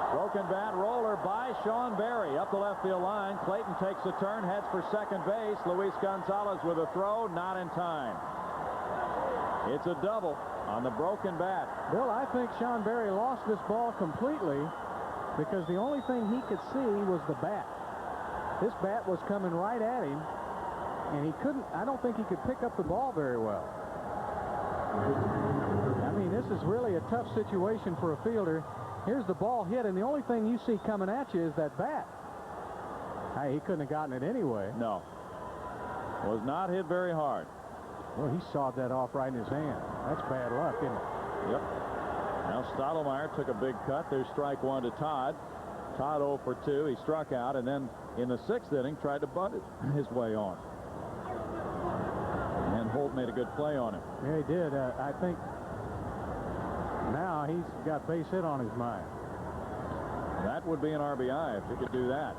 Broken bat roller by Sean Berry up the left field line. Clayton takes a turn, heads for second base. Luis Gonzalez with a throw, not in time. It's a double on the broken bat. Bill, I think Sean Berry lost this ball completely because the only thing he could see was the bat. This bat was coming right at him, and he couldn't, I don't think he could pick up the ball very well. I mean, this is really a tough situation for a fielder. Here's the ball hit, and the only thing you see coming at you is that bat. Hey, he couldn't have gotten it anyway. No. Was not hit very hard. Well, he sawed that off right in his hand. That's bad luck, isn't it? Yep. Now Stottlemyre took a big cut. There's strike one to Todd. Todd 0 for 2. He struck out, and then in the 6th inning tried to butt his way on. And Holt made a good play on him. Yeah, he did. I think now he's got base hit on his mind. That would be an RBI if he could do that.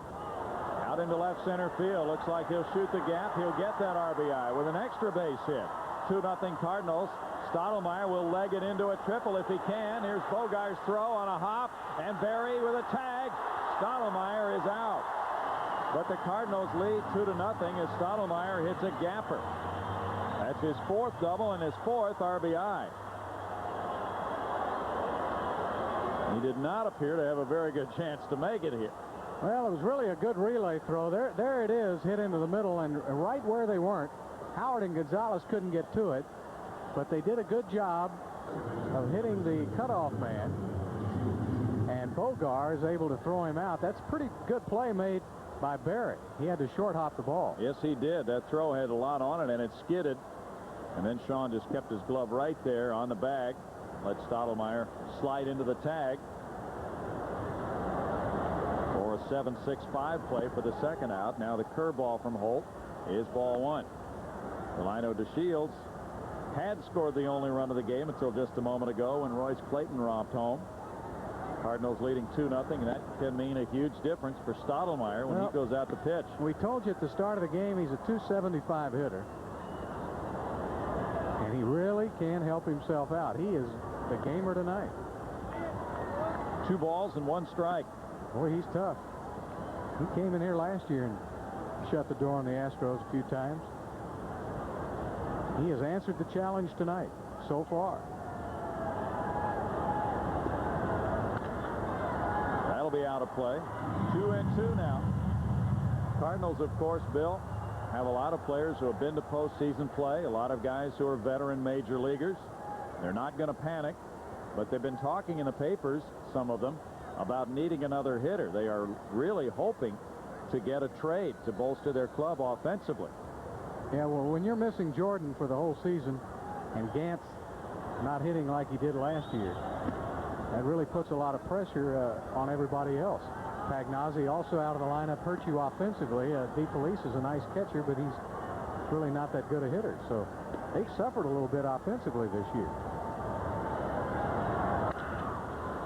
Out into left center field. Looks like he'll shoot the gap. He'll get that RBI with an extra base hit. 2-0 Cardinals. Stottlemyre will leg it into a triple if he can. Here's Bogart's throw on a hop, and Berry with a tag. Stottlemyre is out. But the Cardinals lead 2-0 as Stottlemyre hits a gapper. That's his 4th double and his 4th RBI. He did not appear to have a very good chance to make it here. Well, it was really a good relay throw. There it is, hit into the middle, and right where they weren't. Howard and Gonzalez couldn't get to it, but they did a good job of hitting the cutoff man, and Bogart is able to throw him out. That's a pretty good play made by Berry. He had to short hop the ball. Yes, he did. That throw had a lot on it, and it skidded. And then Sean just kept his glove right there on the bag. Let Stottlemyre slide into the tag for a 7-6-5 play for the 2nd out. Now the curveball from Holt is ball 1. Delino DeShields had scored the only run of the game until just a moment ago when Royce Clayton romped home. Cardinals leading 2-0, and that can mean a huge difference for Stottlemyre when he goes out to pitch. We told you at the start of the game he's a .275 hitter. And he really can help himself out. He is the gamer tonight. 2 balls and 1 strike. Boy, he's tough. He came in here last year and shut the door on the Astros a few times. He has answered the challenge tonight so far. That'll be out of play. 2-2 now. Cardinals, of course, Bill, have a lot of players who have been to postseason play, a lot of guys who are veteran major leaguers. They're not going to panic, but they've been talking in the papers, some of them, about needing another hitter. They are really hoping to get a trade to bolster their club offensively. Yeah, well, when you're missing Jordan for the whole season and Gantz not hitting like he did last year, that really puts a lot of pressure on everybody else. Pagnozzi also out of the lineup hurts you offensively. DeFelice is a nice catcher, but he's really not that good a hitter. So they've suffered a little bit offensively this year.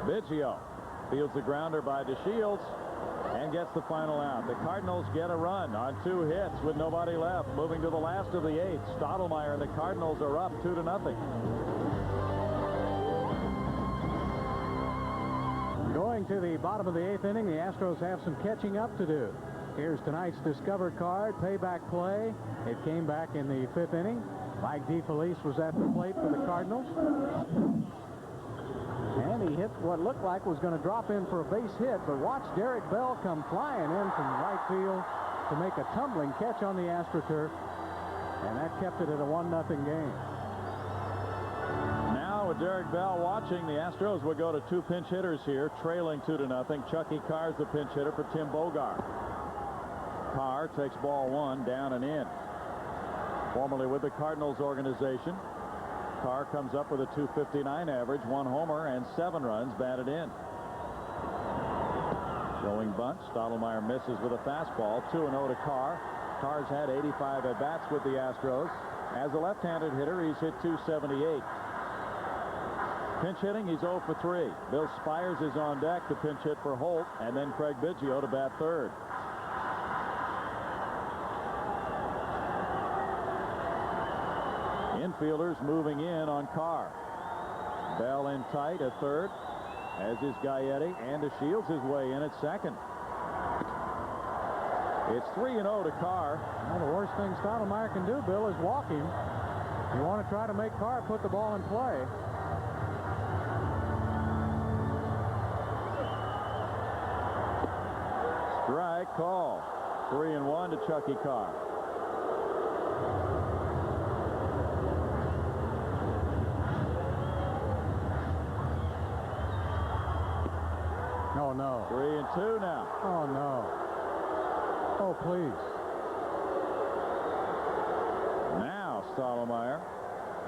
Biggio fields the grounder by DeShields and gets the final out. The Cardinals get a run on 2 hits with nobody left. Moving to the last of the 8th. Stottlemyre and the Cardinals are up 2-0. Going to the bottom of the 8th inning, the Astros have some catching up to do. Here's tonight's discovered card, payback play. It came back in the 5th inning. Mike DeFelice was at the plate for the Cardinals. And he hit what looked like was going to drop in for a base hit, but watch Derek Bell come flying in from right field to make a tumbling catch on the AstroTurf, and that kept it at a 1-0 game. Now with Derek Bell watching, the Astros would go to 2 pinch hitters here, trailing 2-0. Chucky Carr's the pinch hitter for Tim Bogart. Carr takes ball 1 down and in. Formerly with the Cardinals organization, Carr comes up with a .259 average, 1 homer and 7 runs batted in. Showing bunt. Stottlemyre misses with a fastball. 2-0 to Carr. Carr's had 85 at-bats with the Astros. As a left-handed hitter, he's hit .278. Pinch hitting, he's 0 for 3. Bill Spires is on deck to pinch hit for Holt, and then Craig Biggio to bat third. Infielders moving in on Carr. Bell in tight at third, as is Gaetti, and DeShields his way in at second. It's 3-0 to Carr. Well, the worst thing Stottlemyre can do, Bill, is walk him. You want to try to make Carr put the ball in play. Strike call. 3-1 to Chucky Carr. Oh, no. 3-2 now. Oh, no. Oh, please. Now Stottlemyre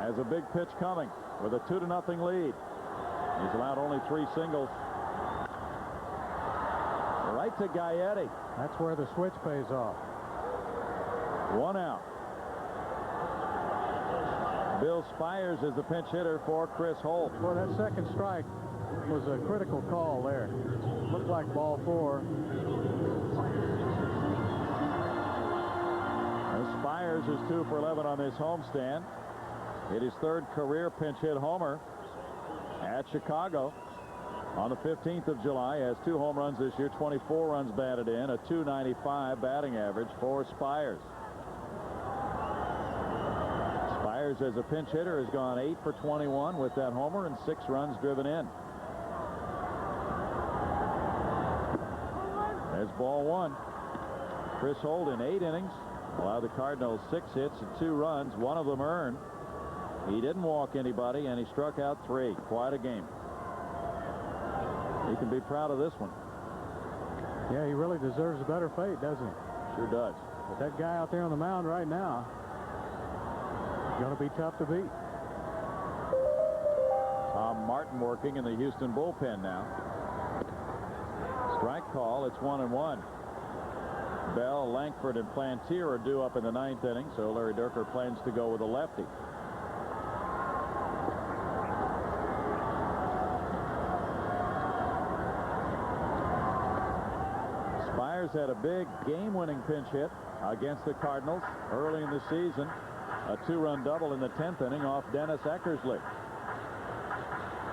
has a big pitch coming with a 2-0 lead. He's allowed only 3 singles. Right to Gaetti. That's where the switch pays off. 1 out. Bill Spires is the pinch hitter for Chris Holt. Boy, that second strike was a critical call there. Looked like ball 4. And Spires is 2 for 11 on this homestand. Hit his 3rd career pinch hit homer at Chicago on the 15th of July. Has 2 home runs this year, 24 runs batted in, a .295 batting average for Spires. Spires as a pinch hitter has gone 8 for 21 with that homer and 6 runs driven in. There's ball 1. Chris Holt in 8 innings allowed the Cardinals 6 hits and 2 runs, 1 of them earned. He didn't walk anybody, and he struck out 3. Quite a game. He can be proud of this one. Yeah, he really deserves a better fate, doesn't he? Sure does. But that guy out there on the mound right now is going to be tough to beat. Tom Martin working in the Houston bullpen now. Strike call. It's 1-1. Bell, Langford, and Plantier are due up in the 9th inning, so Larry Dierker plans to go with a lefty. Spires had a big game-winning pinch hit against the Cardinals early in the season. A 2-run double in the 10th inning off Dennis Eckersley.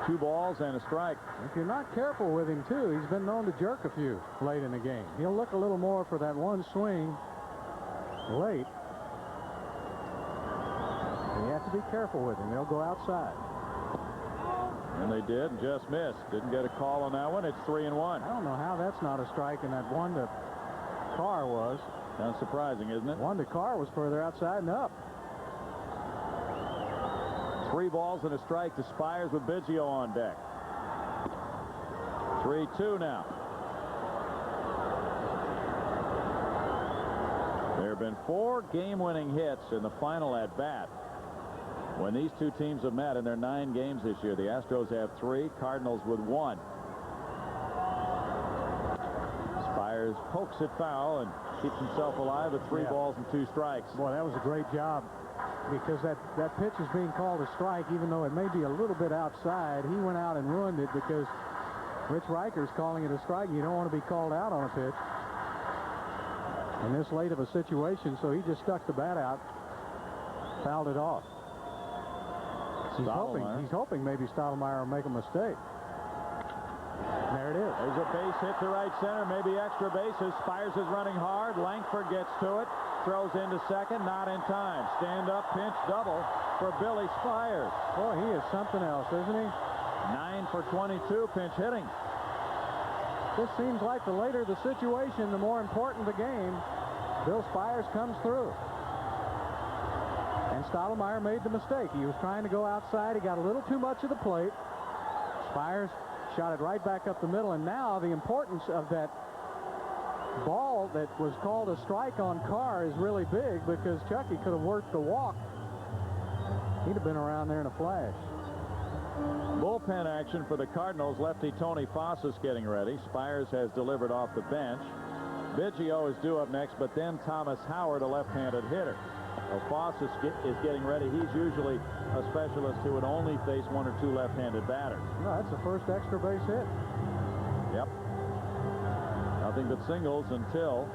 2 balls and a strike. If you're not careful with him, too, he's been known to jerk a few late in the game. He'll look a little more for that one swing late. And you have to be careful with him. They'll go outside. And they did, and just missed. Didn't get a call on that one. It's 3-1. I don't know how that's not a strike, and that one to Carr was. Sounds surprising, isn't it? One to Carr was further outside and up. 3 balls and a strike to Spires with Biggio on deck. 3-2 now. There have been 4 game-winning hits in the final at-bat when these two teams have met in their 9 games this year. The Astros have 3, Cardinals with 1. Spires pokes it foul and keeps himself alive with 3 balls and 2 strikes. Boy, that was a great job, because that pitch is being called a strike, even though it may be a little bit outside. He went out and ruined it because Rich Riker's calling it a strike. You don't want to be called out on a pitch in this late of a situation, so he just stuck the bat out, fouled it off. He's hoping maybe Stottlemyre will make a mistake. There it is. There's a base hit to right center, maybe extra bases. Spires is running hard. Langford gets to it. Throws into second, not in time. Stand up pinch double for Billy Spires. Boy, he is something else, isn't he? 9 for 22 pinch hitting. This seems like the later the situation, the more important the game. Bill Spires comes through. And Stottlemyre made the mistake. He was trying to go outside. He got a little too much of the plate. Spires shot it right back up the middle. And now the importance of that ball that was called a strike on Carr is really big, because Chucky could have worked the walk. He'd have been around there in a flash. Bullpen action for the Cardinals. Lefty Tony Fossas getting ready. Spires has delivered off the bench. Biggio is due up next, but then Thomas Howard, a left-handed hitter. Well, Fossas is getting ready. He's usually a specialist who would only face one or two left-handed batters. No, that's the first extra base hit. Yep. Nothing but singles until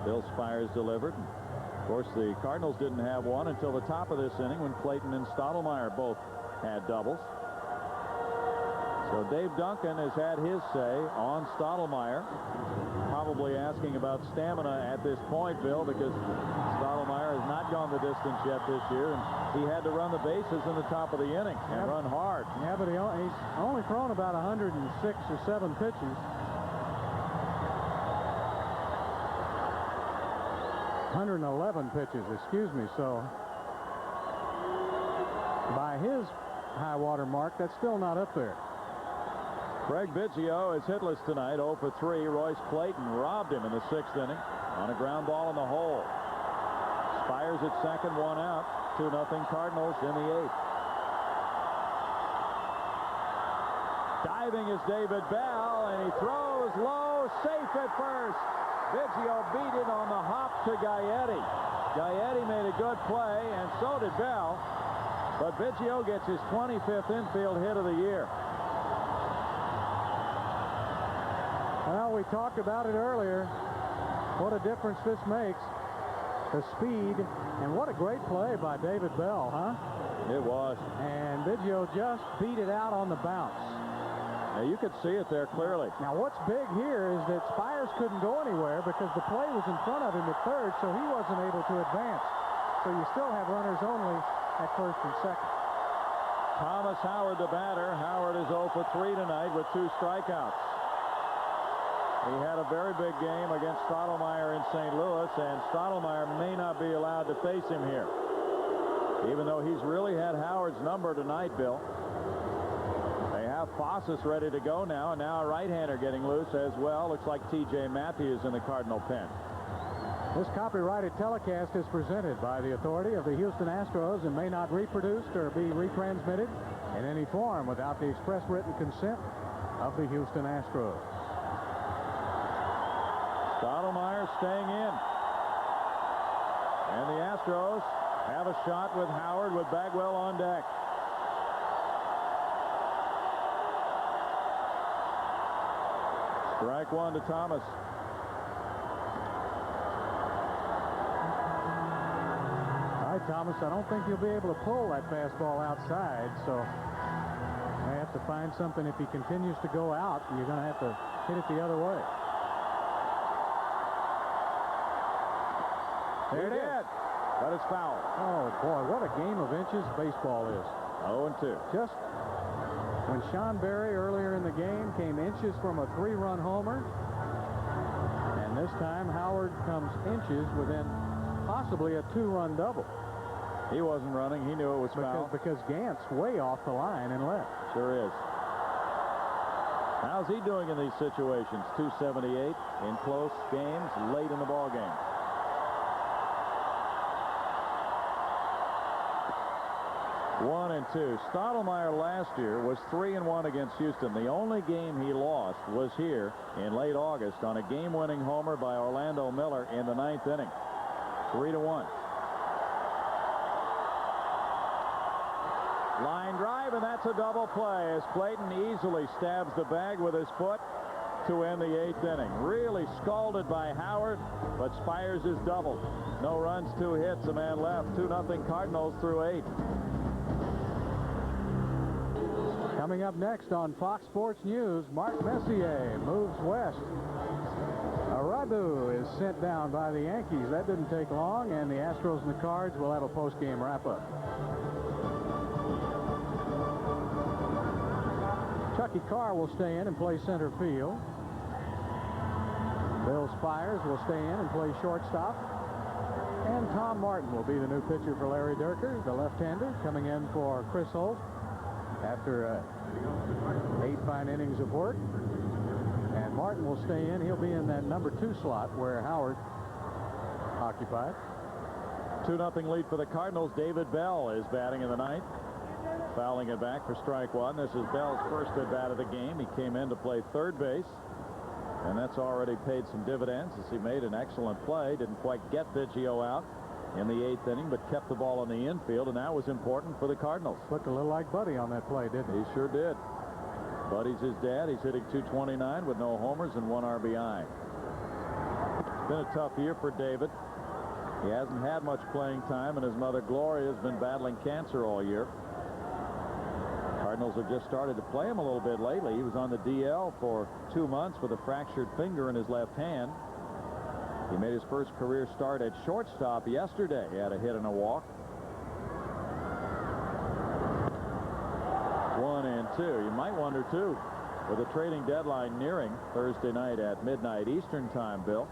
Bill Spires delivered. Of course, the Cardinals didn't have one until the top of this inning when Clayton and Stottlemyre both had doubles. So Dave Duncan has had his say on Stottlemyre. Probably asking about stamina at this point, Bill, because Stottlemyre has not gone the distance yet this year, and he had to run the bases in the top of the inning and run hard. Yeah, but he's only thrown about 106 or 7 pitches. 111 pitches, excuse me. So by his high water mark, that's still not up there. Craig Biggio is hitless tonight, 0 for 3. Royce Clayton robbed him in the 6th inning on a ground ball in the hole. Spires at second, 1 out. 2-0 Cardinals in the 8th. Diving is David Bell, and he throws low, safe at first. Biggio beat it on the hop to Gaetti. Gaetti made a good play, and so did Bell. But Biggio gets his 25th infield hit of the year. Well, we talked about it earlier. What a difference this makes. The speed, and what a great play by David Bell, huh? It was. And Biggio just beat it out on the bounce. Now, you could see it there clearly. Now, what's big here is that Spires couldn't go anywhere because the play was in front of him at third, so he wasn't able to advance. So you still have runners only at first and second. Thomas Howard, the batter. Howard is 0 for 3 tonight with 2 strikeouts. He had a very big game against Stottlemyre in St. Louis, and Stottlemyre may not be allowed to face him here, even though he's really had Howard's number tonight, Bill. They have Fossas ready to go now, and now a right-hander getting loose as well. Looks like T.J. Matthews in the Cardinal pen. This copyrighted telecast is presented by the authority of the Houston Astros and may not reproduced or be retransmitted in any form without the express written consent of the Houston Astros. Stottlemyre staying in. And the Astros have a shot with Howard with Bagwell on deck. Strike 1 to Thomas. All right, Thomas, I don't think you'll be able to pull that fastball outside, so I have to find something. If he continues to go out, you're going to have to hit it the other way. There it is. But it's foul. Oh, boy, what a game of inches baseball is. 0-2. Just when Sean Berry earlier in the game came inches from a 3-run homer, and this time Howard comes inches within possibly a 2-run double. He wasn't running. He knew it was foul. Because Gant's way off the line and left. Sure is. How's he doing in these situations? 278 in close games late in the ball game. 1-2. Stottlemyre last year was 3-1 against Houston. The only game he lost was here in late August on a game-winning homer by Orlando Miller in the 9th inning. 3-1. Line drive, and that's a double play as Clayton easily stabs the bag with his foot to end the 8th inning. Really scalded by Howard, but Spires is doubled. No runs, 2 hits, a man left. 2-0 Cardinals through 8. Coming up next on Fox Sports News, Mark Messier moves west. Aradu is sent down by the Yankees. That didn't take long, and the Astros and the Cards will have a post-game wrap-up. Chucky Carr will stay in and play center field. Bill Spires will stay in and play shortstop. And Tom Martin will be the new pitcher for Larry Dierker, the left-hander, coming in for Chris Holt after 8 fine innings of work. And Martin will stay in. He'll be in that number 2 slot where Howard occupied. 2-0 lead for the Cardinals. David Bell is batting in the 9th. fouling it back for strike one. This is Bell's first at bat of the game. He came in to play third base, and that's already paid some dividends as he made an excellent play. Didn't quite get Biggio out in the 8th inning, but kept the ball in the infield, and that was important for the Cardinals. Looked a little like Buddy on that play, didn't he? He sure did. Buddy's his dad. He's hitting .229 with no homers and 1 RBI. It's been a tough year for David. He hasn't had much playing time, and his mother Gloria has been battling cancer all year. Cardinals have just started to play him a little bit lately. He was on the DL for 2 months with a fractured finger in his left hand. He made his first career start at shortstop yesterday. He had a hit and a walk. 1-2. You might wonder, too, with the trading deadline nearing Thursday night at midnight Eastern time, Bill,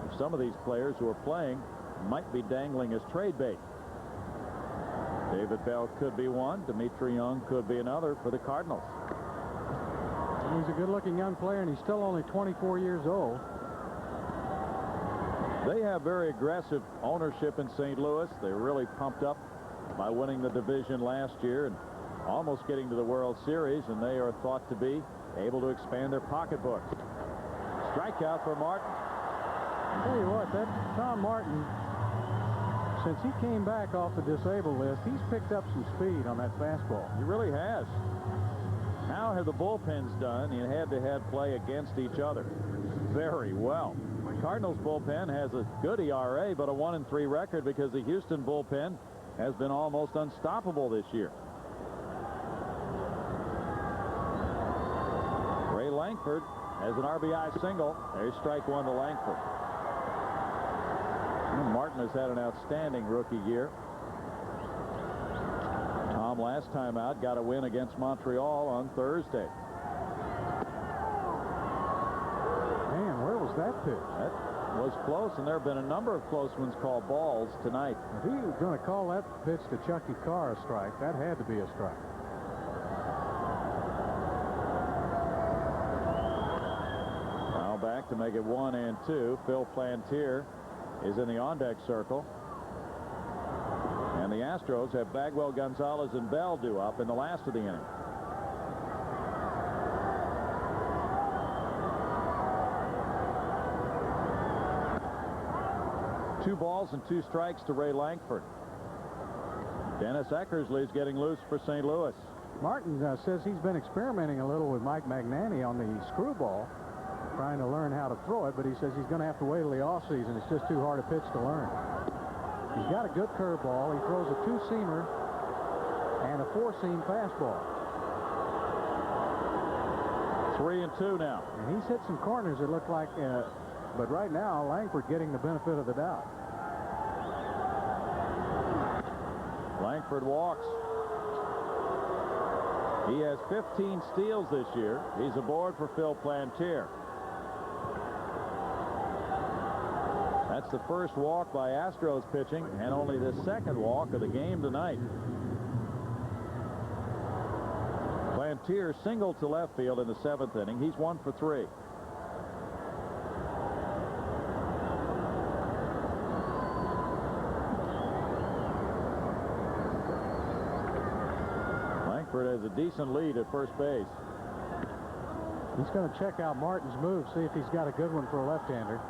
if some of these players who are playing might be dangling as trade bait. David Bell could be one. Dimitri Young could be another for the Cardinals. He's a good-looking young player, and he's still only 24 years old. They have very aggressive ownership in St. Louis. They were really pumped up by winning the division last year and almost getting to the World Series, and they are thought to be able to expand their pocketbooks. Strikeout for Martin. I'll tell you what, that Tom Martin, since he came back off the disabled list, he's picked up some speed on that fastball. He really has. How have the bullpens done in head-to-head play against each other? Very well. Cardinals bullpen has a good ERA, but a 1-3 record because the Houston bullpen has been almost unstoppable this year. Ray Langford has an RBI single. There's strike one to Langford. And Martin has had an outstanding rookie year. Tom last time out got a win against Montreal on Thursday. Man, where was that pitch? That was close, and there have been a number of close ones called balls tonight. If he was going to call that pitch to Chucky Carr a strike, that had to be a strike. Now back to make it 1-2. Phil Plantier is in the on-deck circle. And the Astros have Bagwell, Gonzalez, and Bell due up in the last of the inning. Two balls and 2 strikes to Ray Langford. Dennis Eckersley is getting loose for St. Louis. Martin says he's been experimenting a little with Mike Magnani on the screwball, trying to learn how to throw it, but he says he's going to have to wait till the offseason. It's just too hard a pitch to learn. He's got a good curveball. He throws a 2-seamer and a 4-seam fastball. 3-2 now. And he's hit some corners that look like, but right now Langford getting the benefit of the doubt. Langford walks. He has 15 steals this year. He's aboard for Phil Plantier. That's the first walk by Astros pitching and only the second walk of the game tonight. Plantier singled to left field in the 7th inning. He's 1 for 3. Langford has a decent lead at first base. He's going to check out Martin's move, see if he's got a good one for a left-hander.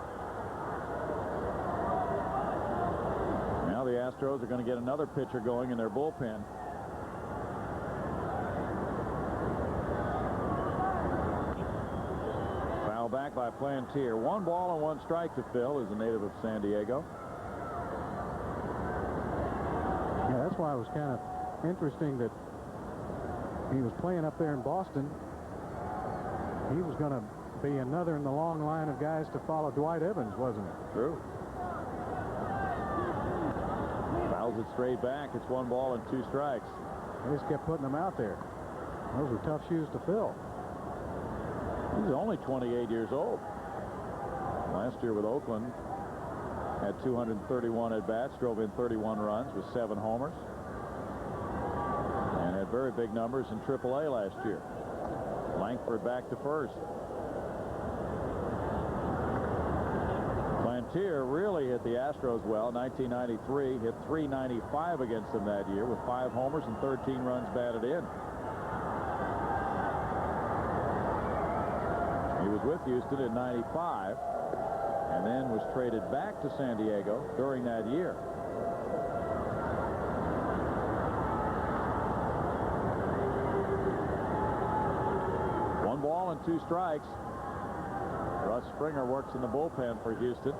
Now the Astros are going to get another pitcher going in their bullpen. Foul back by Plantier. 1 ball and 1 strike to Phil, who's a native of San Diego. Yeah, that's why it was kind of interesting that he was playing up there in Boston. He was going to be another in the long line of guys to follow Dwight Evans, wasn't it? True. Fouls it straight back. It's 1 ball and 2 strikes. They just kept putting him out there. Those were tough shoes to fill. He's only 28 years old. Last year with Oakland, had 231 at-bats, drove in 31 runs with 7 homers. And had very big numbers in AAA last year. Langford back to first. Frontier really hit the Astros well. 1993, hit .395 against them that year with 5 homers and 13 runs batted in. He was with Houston in '95 and then was traded back to San Diego during that year. One ball and 2 strikes. Russ Springer works in the bullpen for Houston.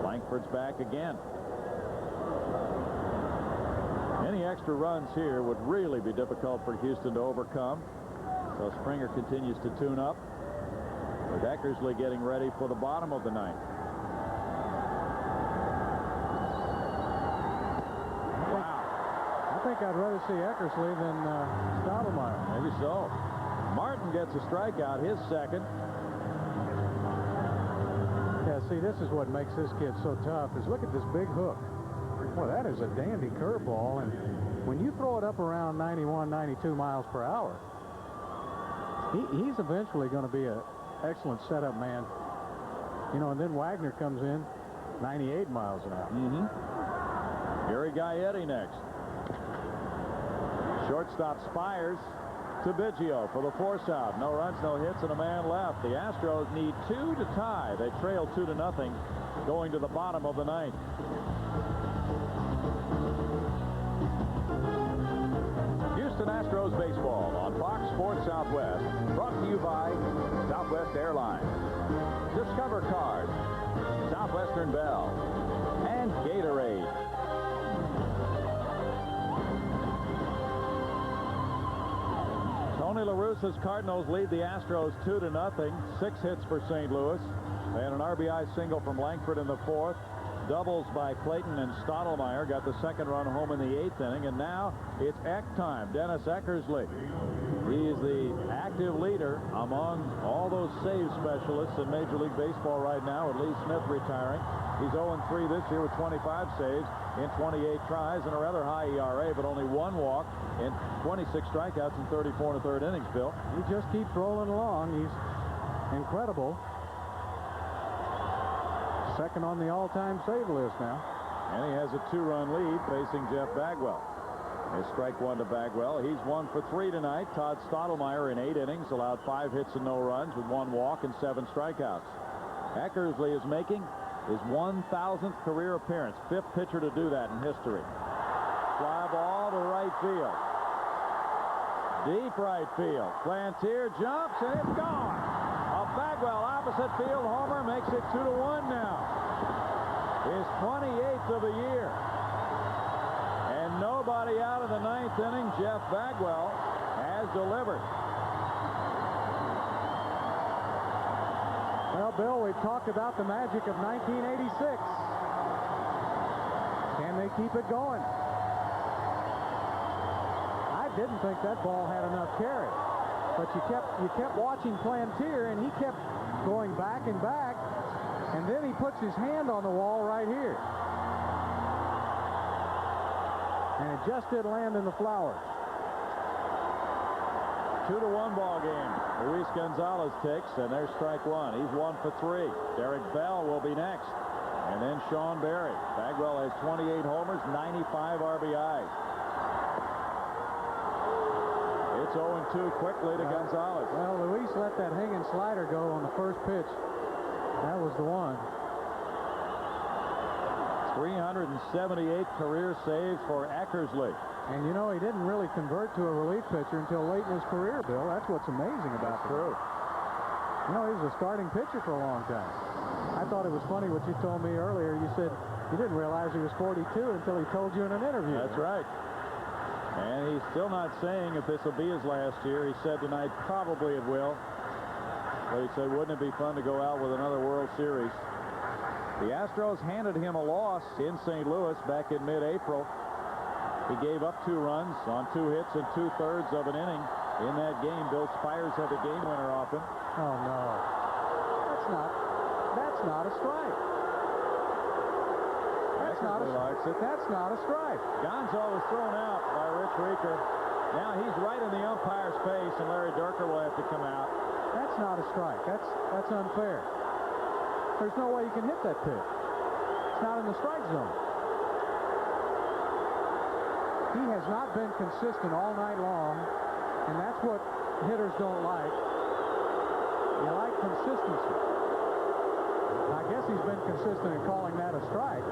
Langford's back again. Any extra runs here would really be difficult for Houston to overcome. So Springer continues to tune up, with Eckersley getting ready for the bottom of the 9th. Wow. I think I'd rather see Eckersley than Stottlemyre. Maybe so. Martin gets a strikeout, his second. Yeah, see, this is what makes this kid so tough, is look at this big hook. Boy, that is a dandy curveball, and when you throw it up around 91, 92 miles per hour, he's eventually going to be an excellent setup man. You know, and then Wagner comes in 98 miles an hour. Gary Gaetti next. Shortstop Spires to Biggio for the force out. No runs, no hits, and a man left. The Astros need 2 to tie. They trail 2-0 going to the bottom of the 9th. Houston Astros baseball on Fox Sports Southwest, brought to you by Southwest Airlines, Discover Card, Southwestern Bell, and Gatorade. Tony La Russa's Cardinals lead the Astros 2-0. 6 hits for St. Louis, and an RBI single from Langford in the 4th. Doubles by Clayton and Stottlemyre got the 2nd run home in the 8th inning, and now it's Eck time. Dennis Eckersley. He is the active leader among all those save specialists in Major League Baseball right now, with Lee Smith retiring. He's 0-3 this year with 25 saves in 28 tries and a rather high ERA, but only 1 walk in 26 strikeouts in 34 1/3 innings, Bill. He just keeps rolling along. He's incredible. 2nd on the all-time save list now. And he has a 2-run lead facing Jeff Bagwell. His strike 1 to Bagwell. He's 1 for 3 tonight. Todd Stottlemyre in 8 innings allowed 5 hits and no runs with 1 walk and 7 strikeouts. Eckersley is making his 1,000th career appearance. 5th pitcher to do that in history. Fly ball to right field. Deep right field. Flantier jumps and it's gone. A Bagwell opposite field homer makes it 2-1 now. His 28th of the year. And nobody out of the 9th inning. Jeff Bagwell has delivered. Well, Bill, we've talked about the magic of 1986. Can they keep it going? I didn't think that ball had enough carry, but you kept watching Plantier, and he kept going back and back, and then he puts his hand on the wall right here, and it just did land in the flowers. 2-1 ball game. Luis Gonzalez takes, and there's strike 1. He's 1 for 3. Derek Bell will be next, and then Sean Berry. Bagwell has 28 homers, 95 RBIs. It's 0-2 quickly to Gonzalez. Well, Luis let that hanging slider go on the first pitch. That was the one. 378 career saves for Eckersley. And you know, he didn't really convert to a relief pitcher until late in his career, Bill. That's what's amazing about him. True. You know, he was a starting pitcher for a long time. I thought it was funny what you told me earlier. You said you didn't realize he was 42 until he told you in an interview. That's right. And he's still not saying if this will be his last year. He said tonight probably it will. But he said, wouldn't it be fun to go out with another World Series? The Astros handed him a loss in St. Louis back in mid-April. He gave up 2 runs on 2 hits and 2/3 of an inning in that game. Bill Spires had the game winner off him. Oh, no. That's not a strike. That's not a strike. Gonzo was thrown out by Rich Rieker. Now he's right in the umpire's face, and Larry Durker will have to come out. That's not a strike. That's unfair. There's no way you can hit that pitch. It's not in the strike zone. He has not been consistent all night long, and that's what hitters don't like. You like consistency. I guess he's been consistent in calling that a strike.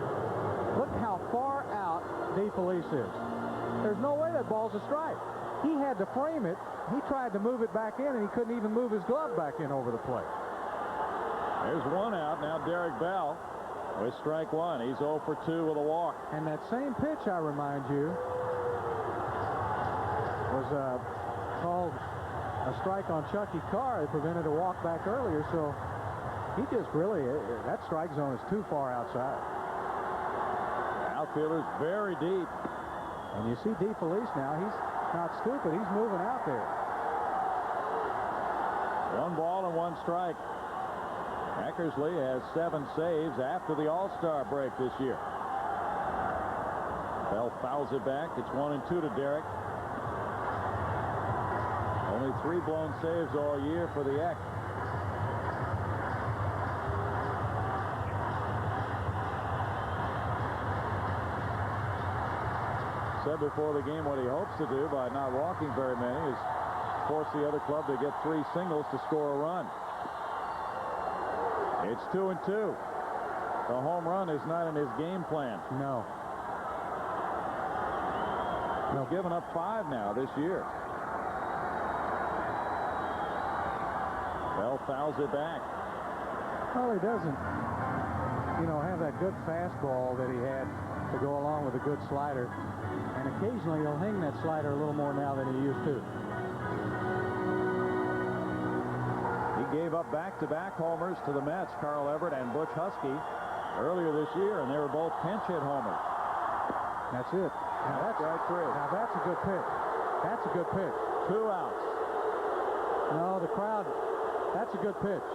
Look how far out DeFelice is. There's no way that ball's a strike. He had to frame it. He tried to move it back in, and he couldn't even move his glove back in over the plate. There's one out. Now Derek Bell with strike one. He's 0 for 2 with a walk. And that same pitch, I remind you, was called a strike on Chucky Carr. It prevented a walk back earlier, so he just really, that strike zone is too far outside. Outfielder's very deep. And you see DeFelice now. He's not stupid. He's moving out there. 1 ball and 1 strike. Eckersley has 7 saves after the All-Star break this year. Bell fouls it back. It's 1-2 to Derek. Only 3 blown saves all year for the Eck. Said before the game what he hopes to do by not walking very many is force the other club to get 3 singles to score a run. It's 2-2. The home run is not in his game plan. No. He's given up 5 now this year. Bell fouls it back. Well, he doesn't, have that good fastball that he had to go along with a good slider. And occasionally he'll hang that slider a little more now than he used to. He gave up back-to-back homers to the Mets, Carl Everett and Butch Husky, earlier this year, and they were both pinch hit homers. That's it. Now that's right through. Now that's a good pitch. That's a good pitch. 2 outs. No, the crowd. That's a good pitch.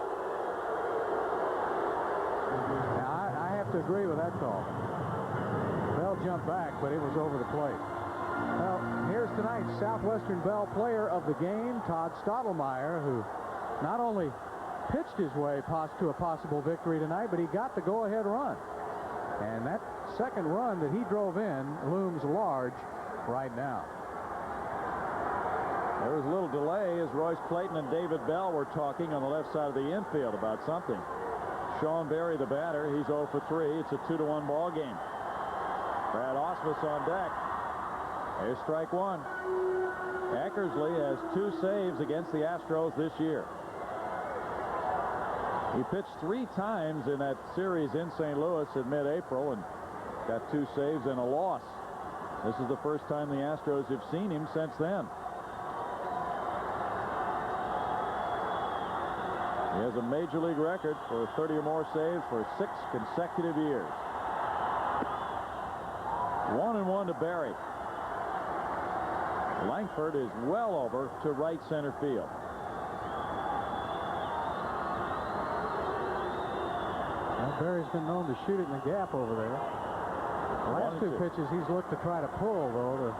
Now I have to agree with that call. Bell jumped back, but it was over the plate. Well, here's tonight's Southwestern Bell Player of the Game, Todd Stottlemyre, who not only pitched his way to a possible victory tonight, but he got the go-ahead run. And that second run that he drove in looms large right now. There was a little delay as Royce Clayton and David Bell were talking on the left side of the infield about something. Sean Berry, the batter, he's 0 for 3. It's a 2-1 ball game. Brad Ausmus on deck. There's strike one. Eckersley has 2 saves against the Astros this year. He pitched 3 times in that series in St. Louis in mid-April and got 2 saves and a loss. This is the first time the Astros have seen him since then. He has a major league record for 30 or more saves for 6 consecutive years. 1-1 to Berry. Langford is well over to right center field. Well, Berry's been known to shoot it in the gap over there. The last 2 pitches he's looked to try to pull, though.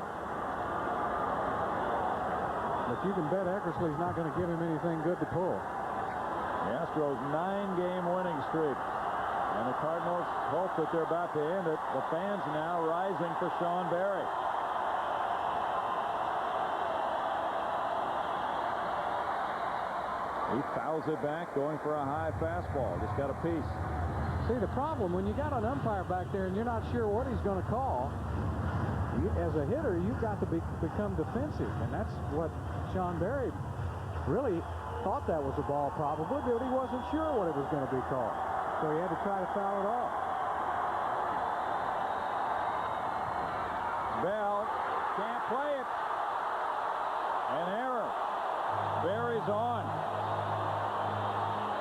But you can bet Eckersley's not going to give him anything good to pull. The Astros' 9-game winning streak. And the Cardinals hope that they're about to end it. The fans now rising for Sean Berry. He fouls it back, going for a high fastball. Just got a piece. See, the problem, when you got an umpire back there and you're not sure what he's going to call, as a hitter, you've got to become defensive. And that's what Sean Berry really thought that was a ball probably, but he wasn't sure what it was going to be called. So he had to try to foul it off. Bell can't play it. An error. Berry's on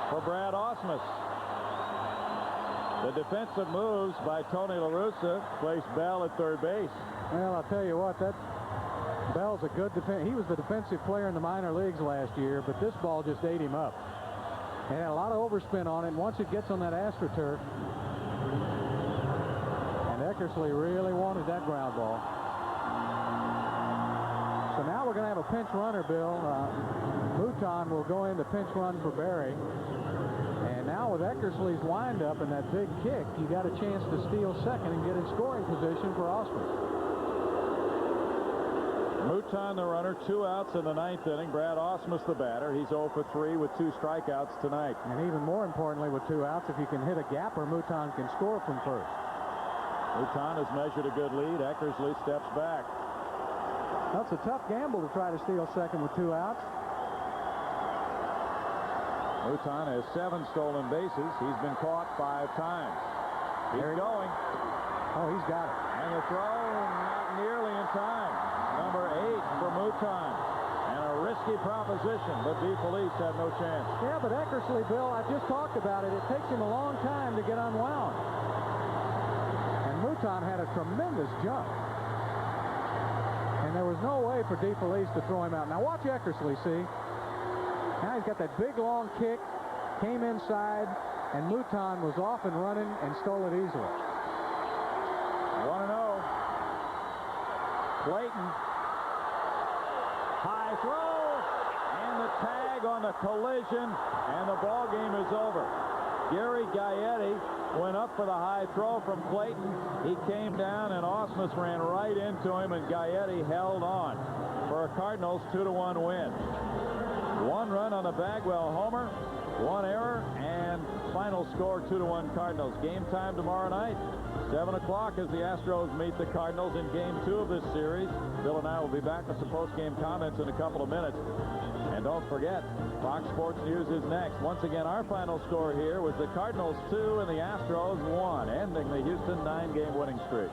for Brad Ausmus. The defensive moves by Tony La Russa placed Bell at third base. Well, I'll tell you what, Bell's a good defense. He was the defensive player in the minor leagues last year, but this ball just ate him up. It had a lot of overspin on it, and once it gets on that AstroTurf, and Eckersley really wanted that ground ball. So So now we're going to have a pinch runner, Bill. Mouton will go in to pinch run for Barry. And now with Eckersley's windup and that big kick, you got a chance to steal second and get in scoring position for Ausmus. Mouton, the runner, 2 outs in the 9th inning. Brad Ausmus, the batter. He's 0 for 3 with 2 strikeouts tonight. And even more importantly, with 2 outs, if you can hit a gapper, Mouton can score from first. Mouton has measured a good lead. Eckersley steps back. That's a tough gamble to try to steal second with 2 outs. Mouton has 7 stolen bases. He's been caught 5 times. He's going. Oh, he's got it. And the throw not nearly in time. Number 8 for Mouton. And a risky proposition, but DeFelice had no chance. Yeah, but Eckersley, Bill, I just talked about it. It takes him a long time to get unwound. And Mouton had a tremendous jump. And there was no way for DeFelice to throw him out. Now watch Eckersley, see? Now he's got that big long kick, came inside, and Mouton was off and running and stole it easily. 1-0. Clayton. High throw. And the tag on the collision. And the ball game is over. Gary Gaetti went up for the high throw from Clayton. He came down and Ausmus ran right into him, and Gaetti held on for a Cardinals 2-1 win. 1 run on the Bagwell homer, 1 error, and final score 2-1 Cardinals. Game time tomorrow night, 7 o'clock, as the Astros meet the Cardinals in Game 2 of this series. Bill and I will be back with some post-game comments in a couple of minutes. And don't forget, Fox Sports News is next. Once again, our final score here was the Cardinals 2 and the Astros 1, ending the Houston 9-game winning streak.